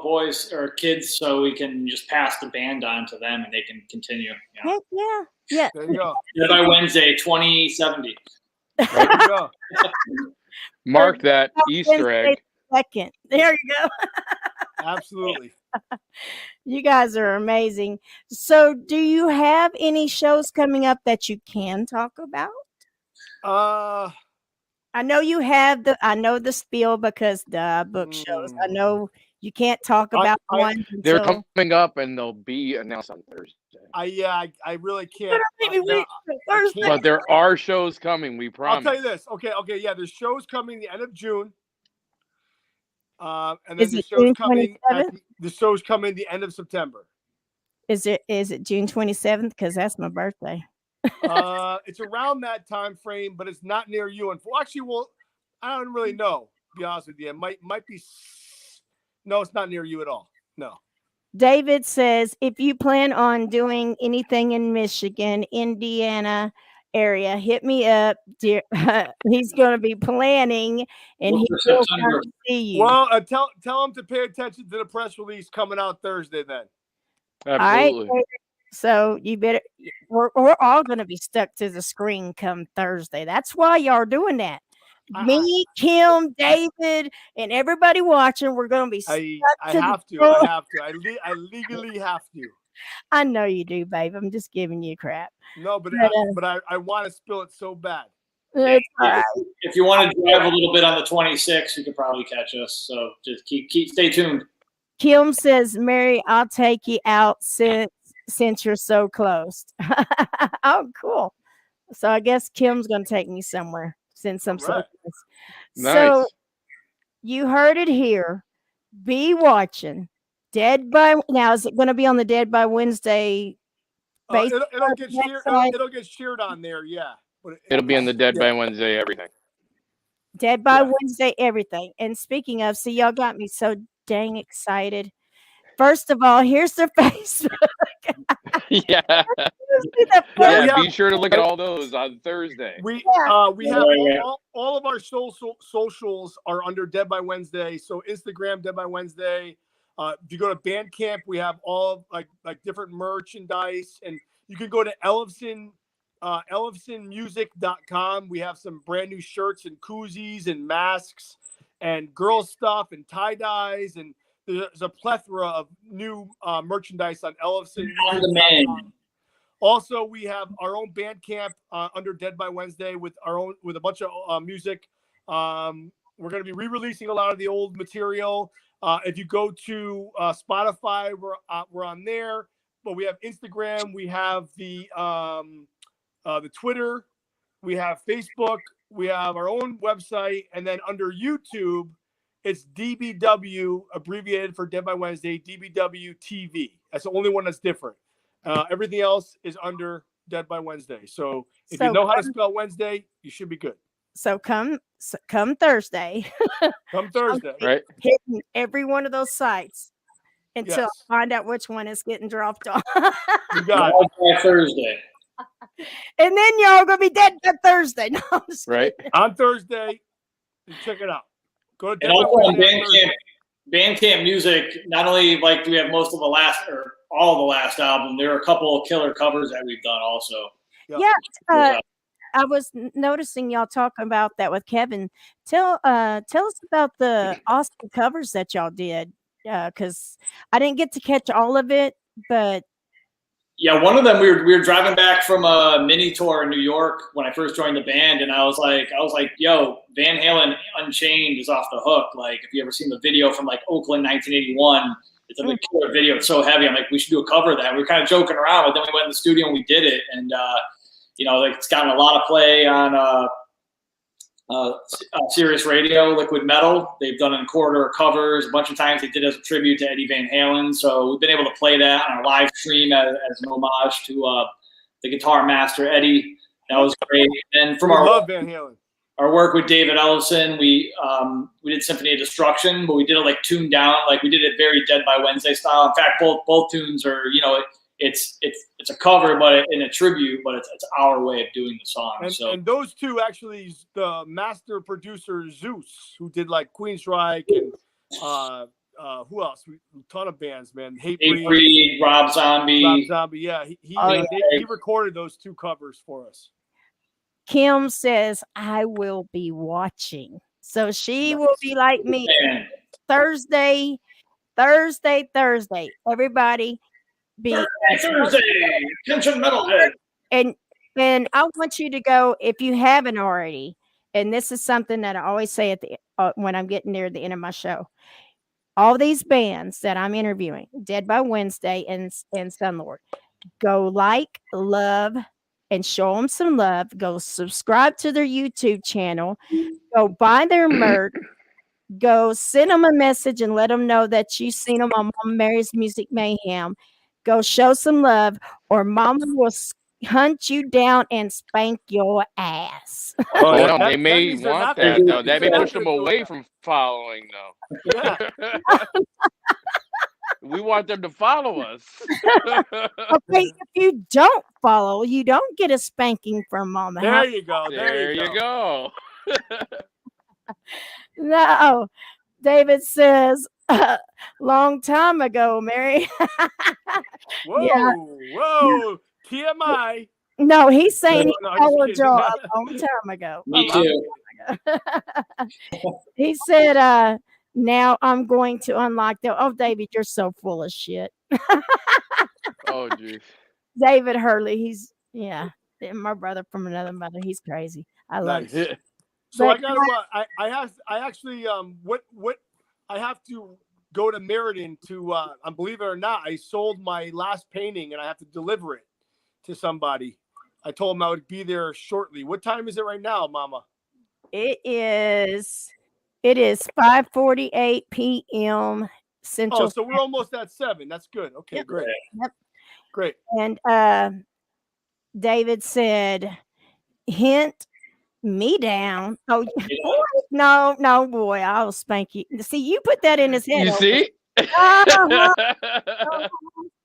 boys or kids, so we can just pass the band on to them, and they can continue. You know? Heck yeah. there you go. Dead by Wednesday 2070. There you go. Mark that Easter egg. Second. There you go. Absolutely. You guys are amazing. So, do you have any shows coming up that you can talk about? I know you have I know the spiel because the book shows. I know you can't talk about one. They're coming up and they'll be announced on Thursday. I really can't. But there are shows coming, we promise. I'll tell you this. Okay, yeah, there's shows coming the end of June. And then the show's coming the end of September. Is it June 27th? Because that's my birthday. It's around that time frame, but it's not near you. And actually, I don't really know. To be honest with you, it might be. No, it's not near you at all. No. David says, if you plan on doing anything in Michigan, Indiana area, hit me up. Dear. He's going to be planning, and he will come to see you. Well, tell him to pay attention to the press release coming out Thursday. Then. Absolutely. All right, so you better. We're all going to be stuck to the screen come Thursday. That's why y'all are doing that. Me, Kim, David, and everybody watching, we're going to be stuck I have to. I legally have to. I know you do, babe. I'm just giving you crap. No, but I want to spill it so bad. If you want to drive a little bit on the 26th, you could probably catch us. So just stay tuned. Kim says, Mary, I'll take you out since you're so close. Oh, cool. So I guess Kim's going to take me somewhere since I'm so close. Nice. So you heard it here. Be watching. Now, is it going to be on the Dead by Wednesday? It'll get shared on there, yeah. But it'll be on the Dead by Wednesday everything. Dead by Wednesday everything. And speaking of, so y'all got me so dang excited. First of all, here's their Facebook. Yeah. Be sure to look at all those on Thursday. We have all of our socials are under Dead by Wednesday. So Instagram, Dead by Wednesday. If you go to Bandcamp, we have all like different merchandise, and you can go to ellisonmusic.com. We have some brand new shirts and koozies and masks and girl stuff and tie dyes, and there's a plethora of new merchandise on ellisonmusic.com. Also, we have our own Bandcamp under Dead by Wednesday with a bunch of music. We're going to be re-releasing a lot of the old material. If you go to Spotify, we're on there. But we have Instagram, we have the Twitter, we have Facebook, we have our own website, and then under YouTube, it's DBW, abbreviated for Dead by Wednesday, DBW TV. That's the only one that's different. Everything else is under Dead by Wednesday. So if you know how to spell Wednesday, you should be good. So come Thursday. Come Thursday. Right. Hitting every one of those sites until I find out which one is getting dropped off. You got it. Thursday. And then y'all gonna be dead by Thursday. No, right. On Thursday, check it out. Go to and also on Bandcamp Music. Not only do we have most of the last or all of the last album, there are a couple of killer covers that we've done also. Yeah. I was noticing y'all talking about that with Kevin. Tell us about the awesome covers that y'all did, because I didn't get to catch all of it, but yeah, one of them we were driving back from a mini tour in New York when I first joined the band, and I was like, yo, Van Halen Unchained is off the hook. Like, if you ever seen the video from Oakland 1981, it's a killer video. It's so heavy. I'm like, we should do a cover of that. We were kind of joking around, but then we went in the studio and we did it, and it's gotten a lot of play on Sirius Radio, Liquid Metal. They've done Encorder covers a bunch of times. They did it as a tribute to Eddie Van Halen. So we've been able to play that on our live stream as an homage to the guitar master Eddie. That was great. And from love Van Halen. Our work with David Ellison, we did Symphony of Destruction, but we did it tuned down. We did it very Dead by Wednesday style. In fact, both tunes are, it's a cover, but in a tribute, but it's our way of doing the song. And those two actually, the master producer Zeus, who did like Queensryche and who else? A ton of bands, man. Hatebreed, Rob Zombie. Yeah, he recorded those two covers for us. Kim says, I will be watching. So she will be like me. Thursday. Everybody be Thursday. Attention metalhead. And I want you to go, if you haven't already, and this is something that I always say at the when I'm getting near the end of my show. All these bands that I'm interviewing, Dead by Wednesday and Sunlord, go like, love, and show them some love. Go subscribe to their YouTube channel. Go buy their merch. Go send them a message and let them know that you've seen them on Mama Mary's Music Mayhem. Go show some love, or Mama will hunt you down and spank your ass. Oh, they may want that, though. That may push them away from following, though. Yeah. We want them to follow us. Okay, if you don't follow, you don't get a spanking from Mama. There you go. There you go. No, David says, long time ago, Mary. Whoa, TMI. No, he's saying he I'm followed just Joe kidding. a long time ago. Me too. He said, now I'm going to unlock the. Oh, David, you're so full of shit. Oh, geez. David Hurley, he's my brother from another mother. He's crazy. I love it. So But I actually I have to go to Meriden to believe it or not, I sold my last painting and I have to deliver it to somebody. I told him I would be there shortly. What time is it right now, Mama? It is 5:48 p.m. Central. Oh, so we're almost at 7. That's good. Okay, Yep. great. Yep. Great. And David said, hint me down. Oh, no, boy, I'll spank you. See, you put that in his head. You see?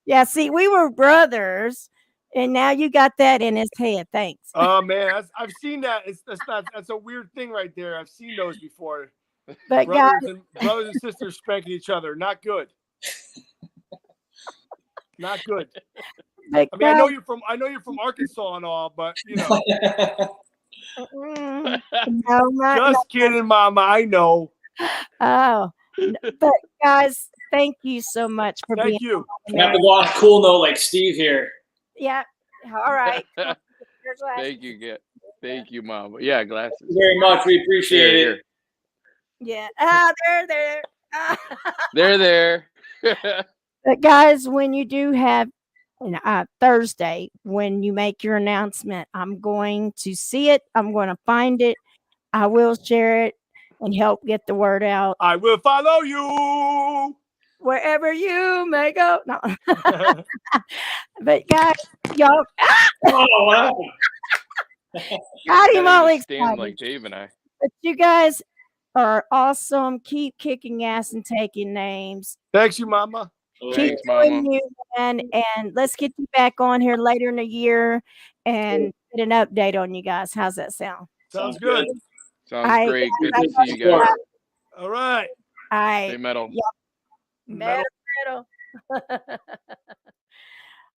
Yeah, see, we were brothers, and now you got that in his head. Thanks. Oh man, I've seen that. That's a weird thing right there. I've seen those before. But brothers and sisters spanking each other. Not good. Not good. But I mean, I know you're from Arkansas and all, but you know. Just kidding, Mama. I know. Oh, but guys, thank you so much for being. Thank you. You have to go on a cool note like Steve here. Yeah. All right. Thank you, Thank you, Mama. Yeah, glasses. Thank you very much. We appreciate it. Yeah. They're there. There. But guys, when you do have Thursday, when you make your announcement, I'm going to see it. I'm going to find it. I will share it and help get the word out. I will follow you wherever you may go. No. But guys, y'all. Oh, Got him all excited. Like Dave and I. But you guys are awesome. Keep kicking ass and taking names. Thanks, you, Mama. Keep doing you, man. And let's get you back on here later in the year and get an update on you guys. How's that sound? Sounds good. Sounds great. Good to see you guys. All right. Stay metal. Yep. Metal.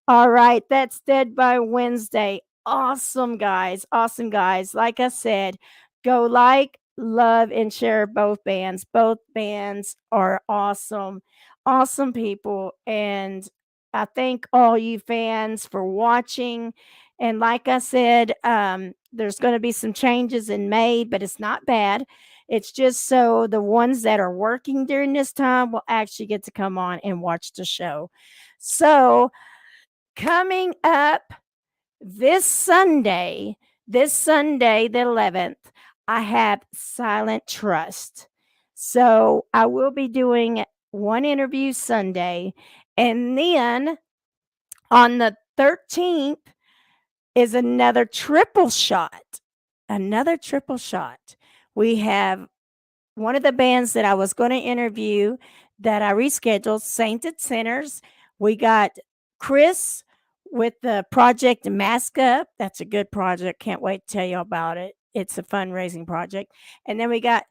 All right. That's Dead by Wednesday. Awesome, guys. Awesome, guys. Like I said, go like, love, and share both bands. Both bands are awesome. Awesome people. And I thank all you fans for watching. And like I said, there's going to be some changes in May, but it's not bad. It's just so the ones that are working during this time will actually get to come on and watch the show. So coming up this Sunday, the 11th, I have Silent Trust. So I will be doing one interview Sunday. And then on the 13th is another triple shot. We have one of the bands that I was going to interview that I rescheduled, Sainted Sinners. We got Chris with the project Mask Up. That's a good project. Can't wait to tell you about it. It's a fundraising project. And then we got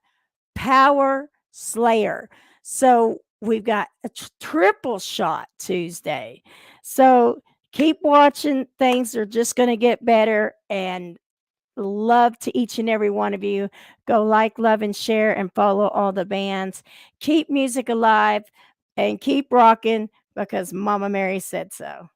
Power Slayer. So we've got a triple shot Tuesday. So keep watching. Things are just going to get better. And love to each and every one of you. Go like, love, and share, and follow all the bands. Keep music alive and keep rocking because Mama Mary said so.